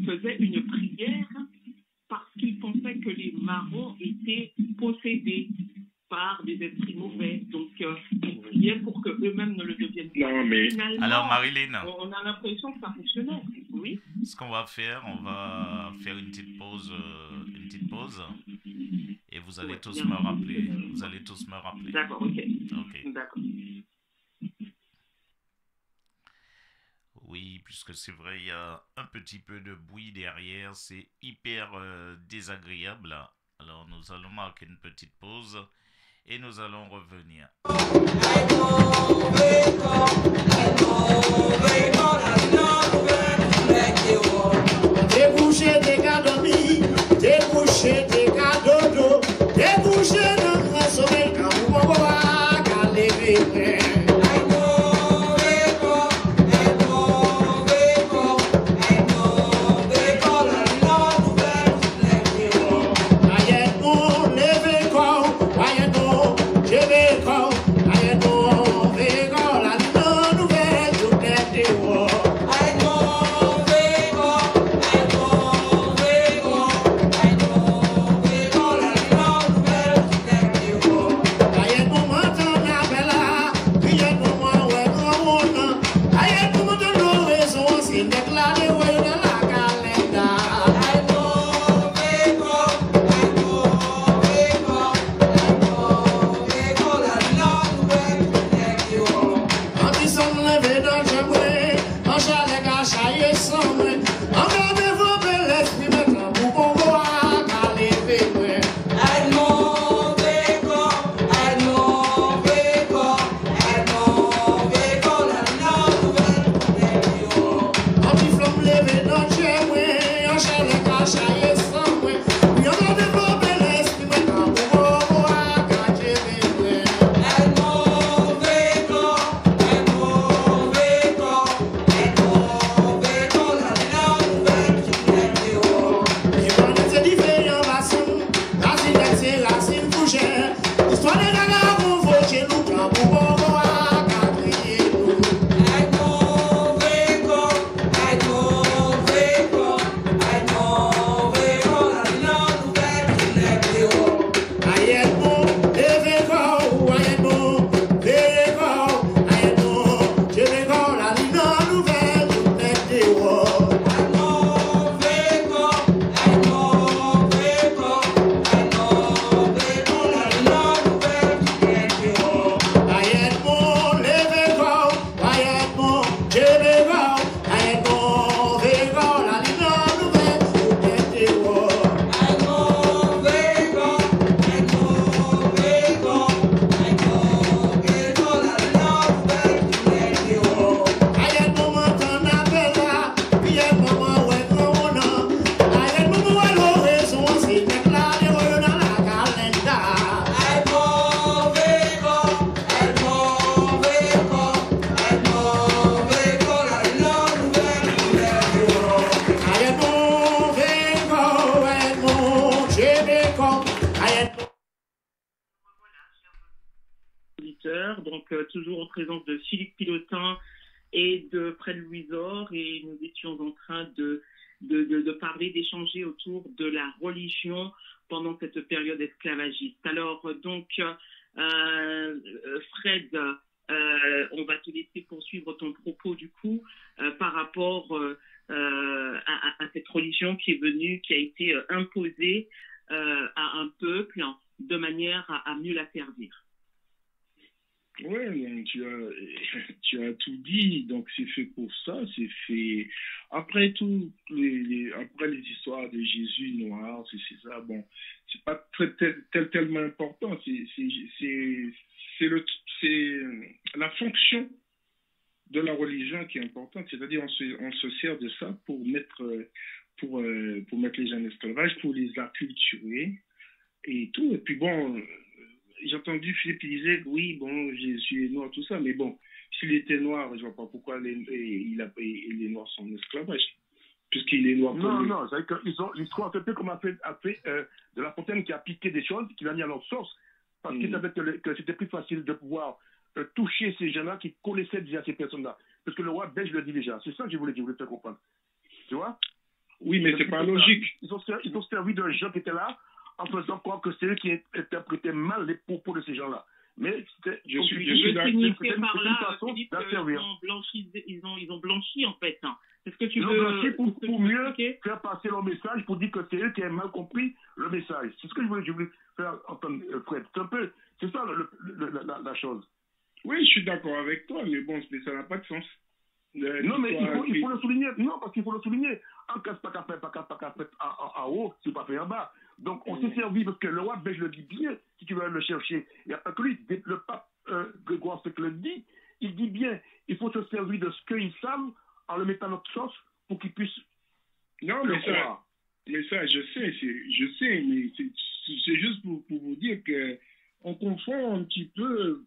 faisaient une prière parce qu'ils pensaient que les marrons étaient possédés par des esprits mauvais. Donc, ils priaient pour qu'eux-mêmes ne le deviennent pas. Non, mais... Finalement, alors, Marilyn, on a l'impression que ça fonctionnait. Oui. Ce qu'on va faire, on va faire une petite pause, et vous allez tous me rappeler. Vous allez tous me rappeler. D'accord, ok. D'accord. Oui, puisque c'est vrai, il y a un petit peu de bruit derrière, c'est hyper désagréable. Alors, nous allons marquer une petite pause et nous allons revenir. Débouchez des gadomis, débouchez des gadodos, débouchez de mon sommeil quand vous m'envoie qu'à lever. I toujours en présence de Philippe Pilotin et de Fred Louisor, et nous étions en train de parler, d'échanger autour de la religion pendant cette période esclavagiste. Alors, donc, Fred, on va te laisser poursuivre ton propos, du coup, par rapport à cette religion qui est venue, qui a été imposée à un peuple de manière à mieux la servir. Ouais, tu as tout dit. Donc c'est fait pour ça, c'est fait après tout après les histoires de Jésus noir, c'est ça. Bon, c'est pas tellement important. C'est la fonction de la religion qui est importante. C'est-à-dire on se sert de ça pour mettre les gens en esclavage, pour les acculturer et tout. Et puis bon. J'ai entendu Philippe qui disait que oui, bon, Jésus est noir, tout ça, mais bon, s'il était noir, je ne vois pas pourquoi les noirs sont en esclavage, puisqu'il est noir. Non, c'est vrai l'histoire, c'est un peu comme a fait de La Fontaine qui a piqué des choses, qu'il a mis à leur source, parce qu'il savait que c'était plus facile de pouvoir toucher ces gens-là qui connaissaient déjà ces personnes-là. Parce que le roi belge le dit déjà. C'est ça que je voulais te faire comprendre. Tu vois? Oui, mais c'est pas logique. Ils ont servi d'un gens qui étaient là, en faisant croire que c'est eux qui interprétaient mal les propos de ces gens-là. Mais je suis signifié par là, Philippe, ils ont blanchi en fait. Est-ce que tu veux blanchi pour mieux faire passer leur message, pour dire que c'est eux qui ont mal compris le message. C'est ce que je voulais faire entendre, Fred. C'est ça la chose. Oui, je suis d'accord avec toi, mais bon, ça n'a pas de sens. Non, mais il faut le souligner. Non, parce qu'il faut le souligner. En cas, pas qu'à faire en haut, c'est pas fait en bas. Donc, on s'est servi, parce que le roi belge le dit bien, si tu veux le chercher. Il n'y a pas que lui. Le pape Grégoire VI le dit. Il dit bien, il faut se servir de ce qu'ils savent en le mettant à notre sauce pour qu'ils puissent le croire. Mais ça, je sais, mais c'est juste pour vous dire qu'on confond un petit peu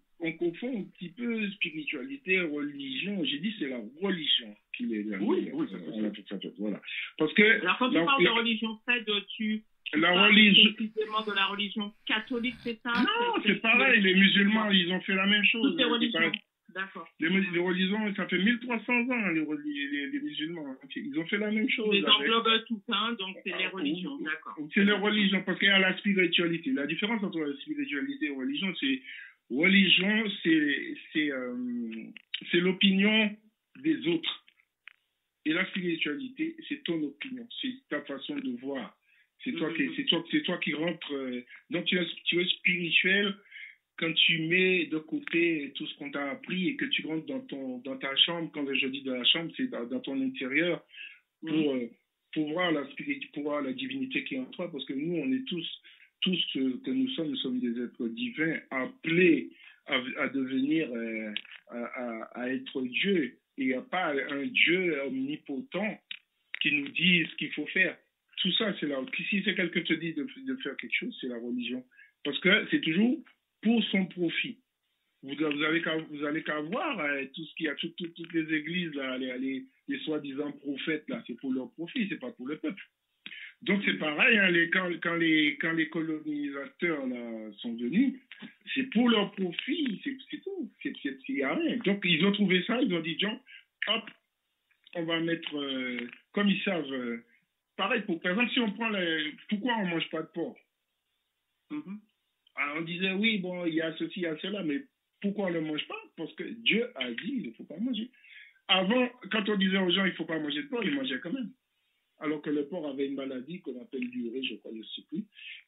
spiritualité, religion. J'ai dit c'est la religion qui est là. Oui, c'est ça. Voilà. Parce que alors quand tu parles de religion, Fred, tu parles précisément de la religion catholique, c'est ça? Non, c'est pareil. Les musulmans, ils ont fait la même chose. Toutes les religions. D'accord. Les religions, ça fait 1300 ans, les musulmans. Ils ont fait la même chose. Ils englobent tout ça, donc c'est les religions, d'accord. C'est les religions, parce qu'il y a la spiritualité. La différence entre la spiritualité et la religion, c'est religion, c'est l'opinion des autres. Et la spiritualité, c'est ton opinion, c'est ta façon de voir. C'est toi qui rentres. Donc tu es spirituel quand tu mets de côté tout ce qu'on t'a appris et que tu rentres dans ta chambre. Quand je dis de la chambre, c'est dans ton intérieur pour voir la divinité qui est en toi, parce que nous, on est tous que nous sommes des êtres divins appelés à devenir, à être Dieu. Et il n'y a pas un Dieu omnipotent qui nous dit ce qu'il faut faire. Tout ça, c'est là. Si c'est quelqu'un qui te dit de faire quelque chose, c'est la religion. Parce que c'est toujours pour son profit. Vous allez qu'à voir tout ce qu'il y a, toutes les églises, là, les soi-disant prophètes, là, c'est pour leur profit, c'est pas pour le peuple. Donc c'est pareil, hein, quand les colonisateurs là, sont venus, c'est pour leur profit, c'est tout, il n'y a rien. Donc ils ont trouvé ça, ils ont dit, John, hop, on va mettre, comme ils savent, pareil, par exemple, si on prend pourquoi on ne mange pas de porc? Alors, on disait, oui, bon, il y a ceci, il y a cela, mais pourquoi on ne le mange pas? Parce que Dieu a dit, il ne faut pas manger. Avant, quand on disait aux gens, il ne faut pas manger de porc, ils mangeaient quand même. Alors que le porc avait une maladie qu'on appelle l'urée, je crois, je ne sais plus.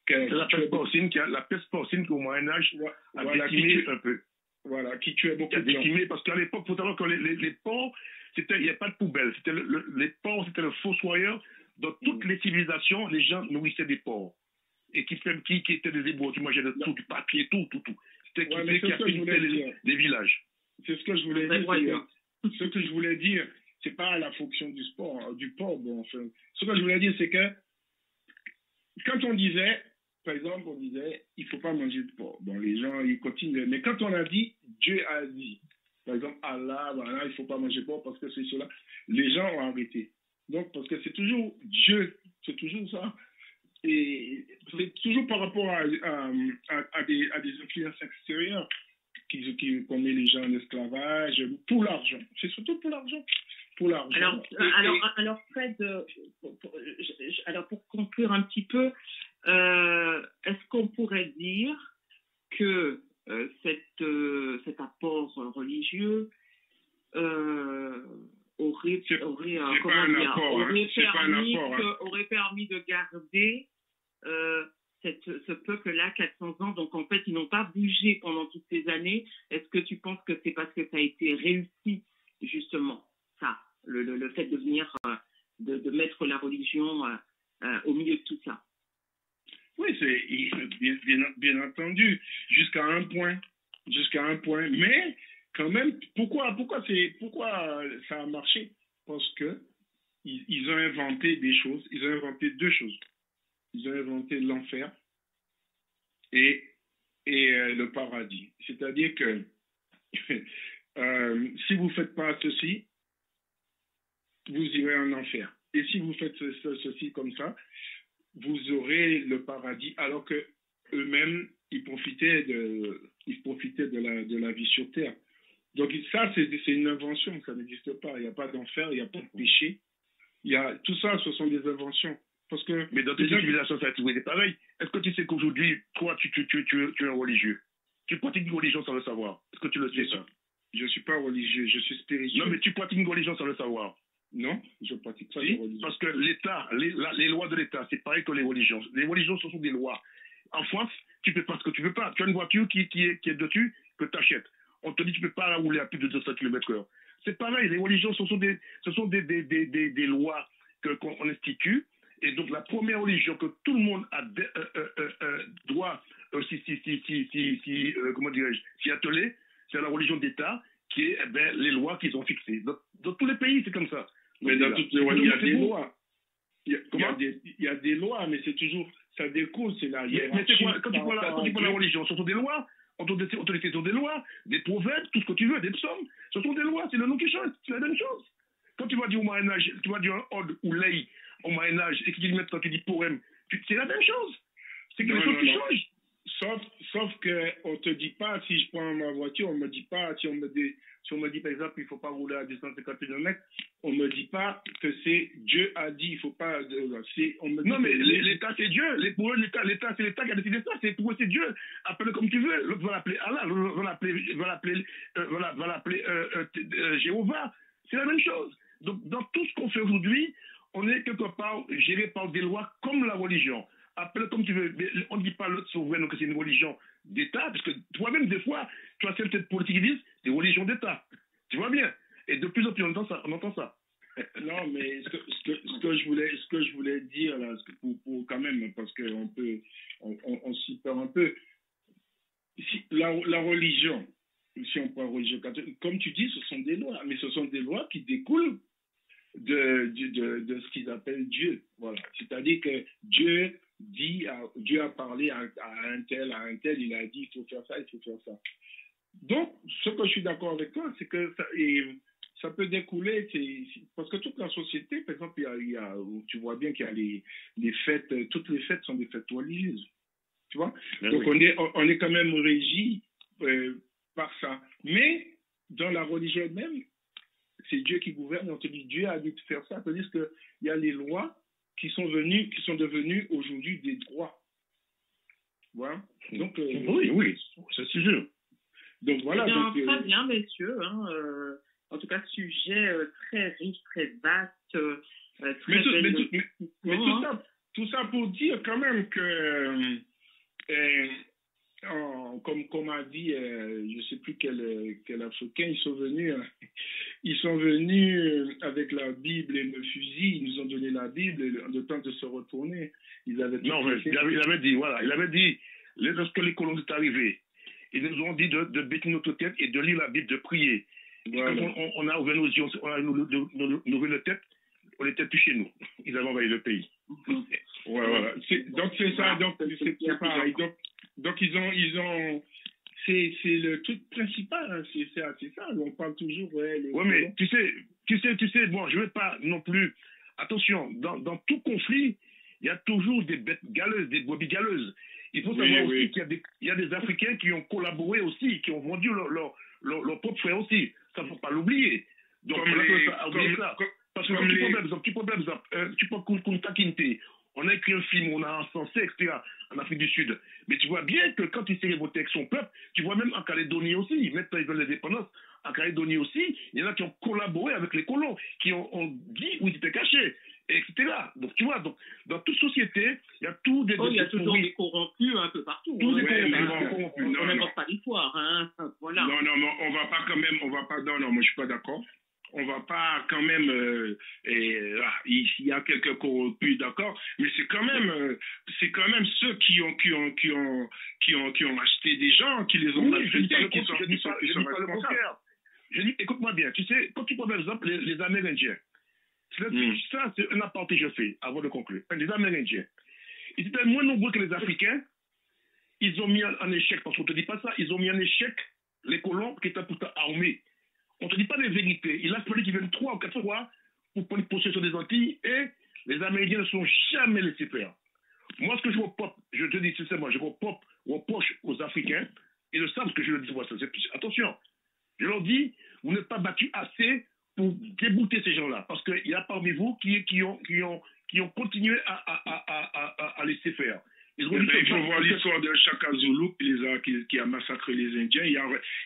La peste porcine qui, au Moyen-Âge, a décimé un peu. Voilà, qui tuait beaucoup de gens. Décimé, parce qu'à l'époque, il faut savoir que les porcs, il n'y avait pas de poubelle. Les porcs, c'était le fossoyeur. Dans toutes les civilisations, les gens nourrissaient des porcs. Et qui étaient des éboueurs, qui mangeaient tout, du papier, tout. C'était qui affectait les villages. C'est ce que je voulais dire. Ce que je voulais dire, c'est pas la fonction du porc. Bon, enfin, ce que je voulais dire, c'est que quand on disait, par exemple, il faut pas manger de porc. Bon, les gens, ils continuent. Mais quand on a dit, Dieu a dit, par exemple, Allah, voilà, il faut pas manger de porc parce que c'est cela, les gens ont arrêté. Donc, parce que c'est toujours Dieu, c'est toujours ça. Et c'est toujours par rapport à des influences extérieures. qu'on met les gens en esclavage, pour l'argent. C'est surtout pour l'argent. Pour l'argent. Alors Fred, pour conclure un petit peu, est-ce qu'on pourrait dire que cet apport religieux aurait permis de garder ce peuple-là 400 ans. Donc en fait, ils n'ont pas bougé pendant toutes ces années. Est-ce que tu penses que c'est parce que ça a été réussi, justement, ça, le fait de venir, de mettre la religion au milieu de tout ça? Oui, c'est bien entendu, jusqu'à un point. Mais quand même, pourquoi ça a marché? Parce que ils ont inventé des choses. Ils ont inventé deux choses. Ils ont inventé l'enfer et le paradis. C'est-à-dire que si vous ne faites pas ceci, vous irez en enfer. Et si vous faites ceci comme ça, vous aurez le paradis, alors que eux-mêmes, ils profitaient de la vie sur terre. Donc ça, c'est une invention, ça n'existe pas. Il n'y a pas d'enfer, il n'y a pas de péché. Tout ça, ce sont des inventions. Parce que mais dans toutes les civilisations, ça a toujours été pareil. Est-ce que tu sais qu'aujourd'hui, toi, tu es un religieux? Tu pratiques une religion sans le savoir. Est-ce que tu le sais, ça? Je ne suis pas religieux, je suis spirituel. Non, mais tu pratiques une religion sans le savoir. Non, je ne pratique pas de religion. Parce que l'État, les lois de l'État, c'est pareil que les religions. Les religions, ce sont des lois. En France, tu ne peux pas ce que tu veux pas. Tu as une voiture qui est dessus, que tu achètes. On te dit que tu ne peux pas rouler à plus de 200 km/h. C'est pareil, les religions, ce sont des lois qu'on institue. Et donc, la première religion que tout le monde doit s'y atteler, c'est la religion d'État, qui est les lois qu'ils ont fixées. Dans tous les pays, c'est comme ça. Mais dans toutes les lois, il y a des lois. Il y a des lois, mais c'est toujours, ça découle, c'est la hiérarchie. Mais c'est quoi, quand tu parles la religion, ce sont des lois. On te dit ce sont des lois, des proverbes, tout ce que tu veux, des psaumes. Ce sont des lois, c'est le nom qui change, c'est la même chose. Quand tu vas dire au Moyen-Âge, tu vas dire un ode ou lei au Moyen-Âge, et quand tu dis poème, c'est la même chose. C'est quelque chose qui change. Sauf qu'on ne te dit pas, si je prends ma voiture, on ne me dit pas, si on me dit par exemple, il ne faut pas rouler à 250 km, on ne me dit pas que c'est Dieu a dit, il ne faut pas. Non, mais l'État, c'est Dieu. Pour eux, l'État, c'est l'État qui a décidé ça. Pour eux, c'est Dieu. Appelle-le comme tu veux. L'autre va l'appeler Allah, l'autre va l'appeler Jéhovah. C'est la même chose. Donc, dans tout ce qu'on fait aujourd'hui, on est quelque part géré par des lois comme la religion. Appelle comme tu veux. Mais on ne dit pas l'autre souverain que c'est une religion d'État, parce que toi-même, des fois, tu as certaines politiques qui disent des religions d'État. Tu vois bien. Et de plus en plus, on entend ça. Non, mais ce que je voulais dire, là, pour quand même, parce qu'on s'y perd un peu. La religion, si on prend la religion catholique, comme tu dis, ce sont des lois, mais ce sont des lois qui découlent de ce qu'ils appellent Dieu. Voilà. C'est-à-dire que Dieu a parlé à un tel, il a dit il faut faire ça, il faut faire ça. Donc, ce que je suis d'accord avec toi, c'est que ça peut découler, parce que toute la société, par exemple, tu vois bien qu'il y a les fêtes, toutes les fêtes sont des fêtes religieuses. Tu vois? Mais donc, oui. on est quand même régi par ça. Mais dans la religion elle-même, c'est Dieu qui gouverne, et on te dit Dieu a dit de faire ça. C'est-à-dire qu'il y a les lois qui sont devenues aujourd'hui des droits. Voilà. Donc, oui, c'est sûr. Donc voilà. Très bien, messieurs. En tout cas, sujet très riche, très vaste. Mais tout ça pour dire quand même que, comme a dit, je ne sais plus quel Africain, ils sont venus avec la Bible et le fusil, ils nous ont donné la Bible, et le temps de se retourner, il avait dit, lorsque les colons sont arrivés, ils nous ont dit de baisser notre tête et de lire la Bible, de prier. Voilà. Quand on a ouvert nos yeux, on a ouvert notre tête, on n'était plus chez nous. Ils avaient envahi le pays. Voilà. Donc c'est ça, donc c'est pareil. Donc ils ont c'est le truc principal, hein, c'est ça. On parle toujours. Oui, mais tu sais, bon, je ne vais pas non plus. Attention, dans tout conflit, il y a toujours des bêtes galeuses, des brebis galeuses. Il faut savoir aussi qu'il y a des Africains qui ont collaboré aussi, qui ont vendu leur propre frère aussi. Ça, il ne faut pas l'oublier. Donc, parce que un petit problème, tu peux Kunta Kinte. On a écrit un film, on a encensé, etc., en Afrique du Sud. Mais tu vois bien que quand il s'est révolté avec son peuple, tu vois même en Calédonie aussi, maintenant ils veulent l'indépendance, en Calédonie aussi, il y en a qui ont collaboré avec les colons, qui ont dit où ils étaient cachés, etc. Donc tu vois, donc, dans toute société, il y a tout des... il y a toujours des corrompus un peu partout. Tous des corrompus. On n'invente pas l'histoire, hein. Voilà. Non, on va pas quand même, non, moi je suis pas d'accord. On va pas quand même, il y a quelques corrompus, d'accord, mais c'est quand même ceux qui ont acheté des gens, qui les ont maltraités, qui sont responsables. Je dis, écoute-moi bien, tu sais, quand tu prends par exemple les Amérindiens, ça c'est un aparté que je fais avant de conclure. Les Amérindiens, ils étaient moins nombreux que les Africains, ils ont mis en échec, parce qu'on ne te dit pas ça, ils ont mis en échec les colons qui étaient pourtant armés. On ne te dit pas les vérités. Il a fallu qu'ils viennent 3 ou 4 fois pour prendre possession des Antilles et les Amérindiens ne sont jamais laissés faire. Moi, ce que je te dis sincèrement, je reproche aux Africains, ils le savent que je le dis. Attention, je leur dis, vous n'êtes pas battus assez pour débouter ces gens-là. Parce qu'il y a parmi vous qui ont continué à laisser faire. Il faut voir l'histoire de Shaka Zulu qui a massacré les Indiens. Il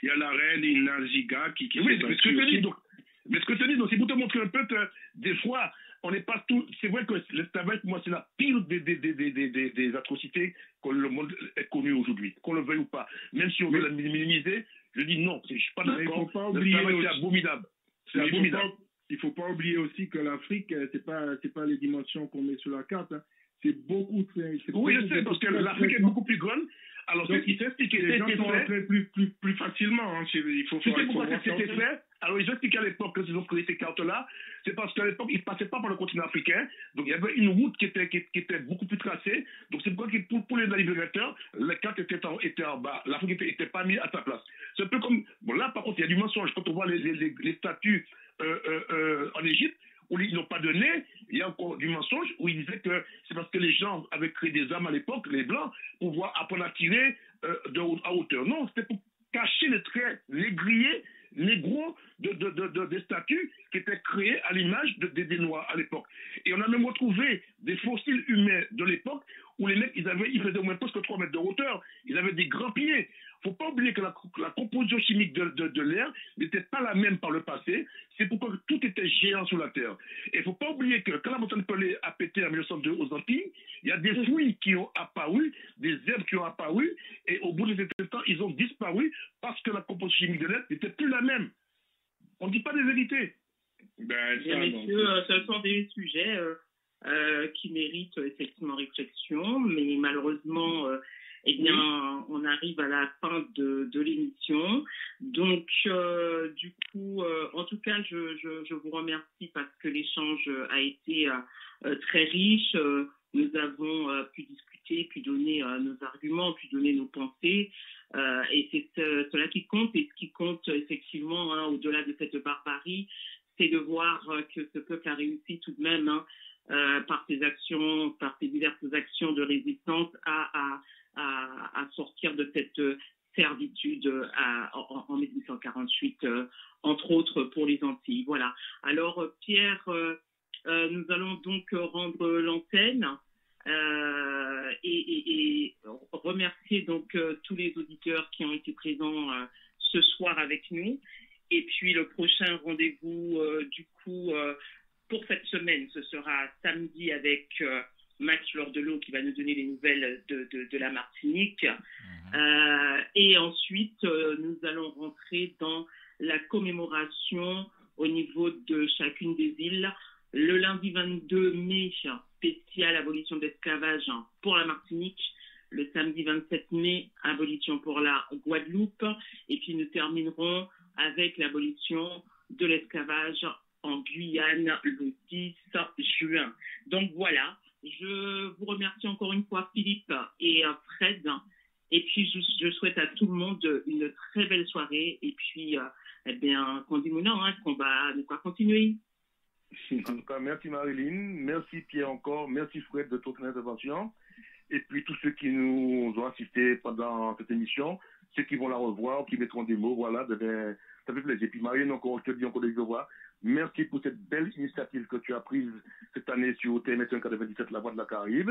y a la reine Inaziga qui oui, mais ce que je dis, donc, c'est pour te montrer un peu que des fois, on n'est pas tout. C'est vrai que l'esclavage, pour moi, c'est la pire des atrocités que le monde ait connues aujourd'hui, qu'on le veuille ou pas. Même si on veut la minimiser, je dis non, je ne suis pas d'accord. C'est abominable. C'est abominable. Il ne faut pas oublier aussi que l'Afrique, c'est pas les dimensions qu'on met sur la carte. Hein. C'est beaucoup très... Oui, je sais, parce que l'Afrique est beaucoup plus grande. Alors, ce qui s'explique, les gens sont rentrés plus facilement. Hein. Il faut faire pourquoi c'était fait. Alors, ils ont expliqué à l'époque, quand ils ont créé ces cartes-là, c'est parce qu'à l'époque, ils ne passaient pas par le continent africain. Donc, il y avait une route qui était beaucoup plus tracée. Donc, c'est pourquoi pour les navigateurs, les cartes étaient en bas. L'Afrique n'était pas mise à sa place. C'est un peu comme... Bon, là, par contre, il y a du mensonge. Quand on voit les statues en Égypte, où ils n'ont pas de nez, il y a encore du mensonge où ils disaient que c'est parce que les gens avaient créé des armes à l'époque, les Blancs, pour pouvoir apprendre à tirer à hauteur. Non, c'était pour cacher les traits, les grillés, les gros des statues qui étaient créées à l'image des Noirs à l'époque. Et on a même retrouvé des fossiles humains de l'époque où les mecs, ils faisaient au moins presque 3 mètres de hauteur. Ils avaient des grands pieds. Il ne faut pas oublier que la composition chimique de l'air n'était pas la même par le passé. C'est pourquoi tout était géant sous la Terre. Et il ne faut pas oublier que quand la montagne Pelée a pété en 1902 aux Antilles, il y a des fruits qui ont apparu, des herbes qui ont apparu, et au bout de cet temps, ils ont disparu parce que la composition chimique de l'air n'était plus la même. On ne dit pas des vérités. Bien, messieurs, ce sont des sujets qui méritent effectivement réflexion, mais malheureusement... eh bien, on arrive à la fin de l'émission. Donc, du coup, en tout cas, je vous remercie parce que l'échange a été très riche. Nous avons pu discuter, pu donner nos arguments, pu donner nos pensées. Et c'est cela qui compte. Et ce qui compte, effectivement, hein, au-delà de cette barbarie, c'est de voir que ce peuple a réussi tout de même, hein, par ses actions, par ses diverses actions de résistance, à sortir de cette servitude en 1848, entre autres pour les Antilles. Voilà. Alors, Pierre, nous allons donc rendre l'antenne et remercier donc tous les auditeurs qui ont été présents ce soir avec nous. Et puis, le prochain rendez-vous, du coup, pour cette semaine, ce sera samedi avec... Max Lordelot qui va nous donner les nouvelles de la Martinique. Et ensuite, nous allons rentrer dans la commémoration au niveau de chacune des îles. Le lundi 22 mai, spécial abolition de l'esclavage pour la Martinique. Le samedi 27 mai, abolition pour la Guadeloupe. Et puis nous terminerons avec l'abolition de l'esclavage en Guyane le 10 juin. Donc voilà. Je vous remercie encore une fois, Philippe et Fred. Et puis, je souhaite à tout le monde une très belle soirée. Et puis, eh bien, qu'on dit maintenant, hein, qu'on va continuer. En tout cas, merci Marilyn, merci Pierre encore, merci Fred de toute l'intervention. et puis tous ceux qui nous ont assistés pendant cette émission, ceux qui vont la revoir, qui mettront des mots, voilà, ben, ça fait plaisir. Et puis Marianne, encore, je te dis encore des revoir. Merci pour cette belle initiative que tu as prise cette année sur TMS 97, La Voix de la Caraïbe.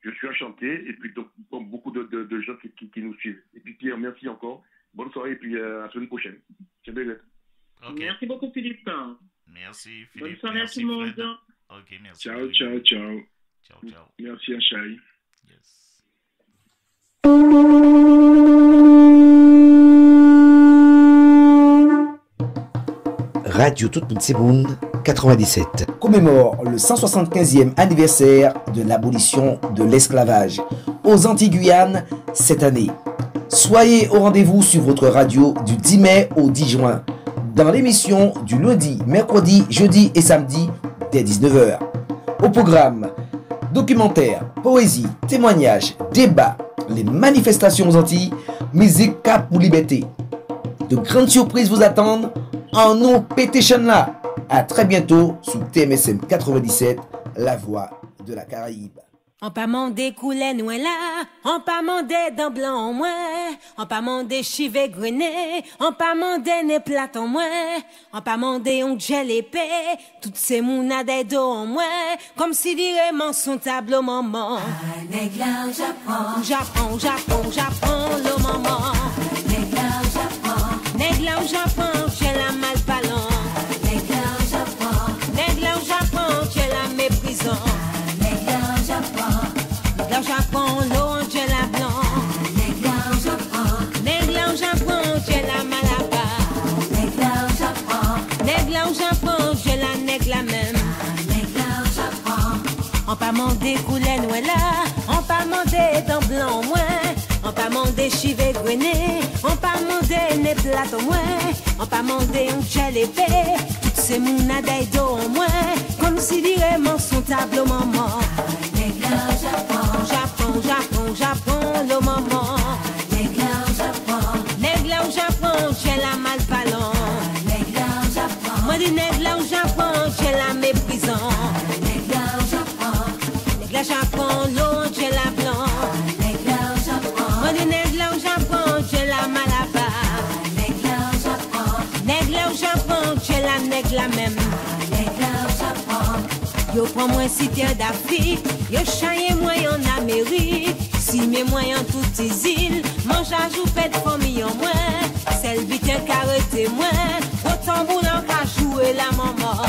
Je suis enchanté, et puis donc, beaucoup de gens qui nous suivent. Et puis Pierre, merci encore. Bonne soirée, et puis à la semaine prochaine. C'est belle. Okay. Merci beaucoup, Philippe. Merci, Philippe. Bonne soirée à tout le monde. Ok, merci. Ciao, ciao, ciao. Ciao, ciao. Merci, Achai. Yes. Radio Tout-Petit-Boune 97 commémore le 175e anniversaire de l'abolition de l'esclavage aux Antilles-Guyane cette année. Soyez au rendez-vous sur votre radio du 10 mai au 10 juin dans l'émission du lundi, mercredi, jeudi et samedi dès 19h. Au programme, documentaire, poésie, témoignages, débats, les manifestations aux Antilles, musique cap pour liberté. De grandes surprises vous attendent en nous pétition là. À très bientôt sur TMSM 97, la voix de la Caraïbe. On pas mandé couler nous là, on pas mandé dans blanc en moins, on pas mandé chivé grené, on pas mandé né plat en moins, on pas mandé on gel épée, toutes ces mounades d'eau en moins, comme si vraiment son tableau maman. Négla au Japon, Japon, Japon, Japon, le maman. Négla au Japon, Négla au Japon, j'ai la mal ballon. Négla au Japon, Négla au Japon, j'ai la méprisant. Négla au Japon, l'eau j'ai la blanc. Négla au Japon, Négla au Japon, j'ai la malaba. Négla au Japon, Négla au Japon, j'ai la négla même. Négla au Japon, on pas mandé couler nous là, on pas mandé dans blanc au moins, on pas mandé chivé grené, on pas mandé né plat au moins, on pas mandé un gel épée, toutes ces mounades d'eau au moins, comme si vraiment son tableau maman. Négla au Japon, Japon, Japon, Japon, le maman. Négla au Japon, Négla au Japon, j'ai la mal ballon. Négla au Japon, Moi dis négla au Japon, j'ai la méprisant. Négla au Japon, Négla Japon, l'eau j'ai la blanc. Négla au Japon, Moi dis négla au Japon, j'ai la malaba. Négla au Japon, Négla au Japon, j'ai la négla même. Négla au Japon, Yo prends moi cité d'Afrique, yo chaye moi en Amérique. Si mes moyens toutes les îles, mange à joupette famille en moins. Celle vite carré moi, autant boulot qu'à jouer la maman.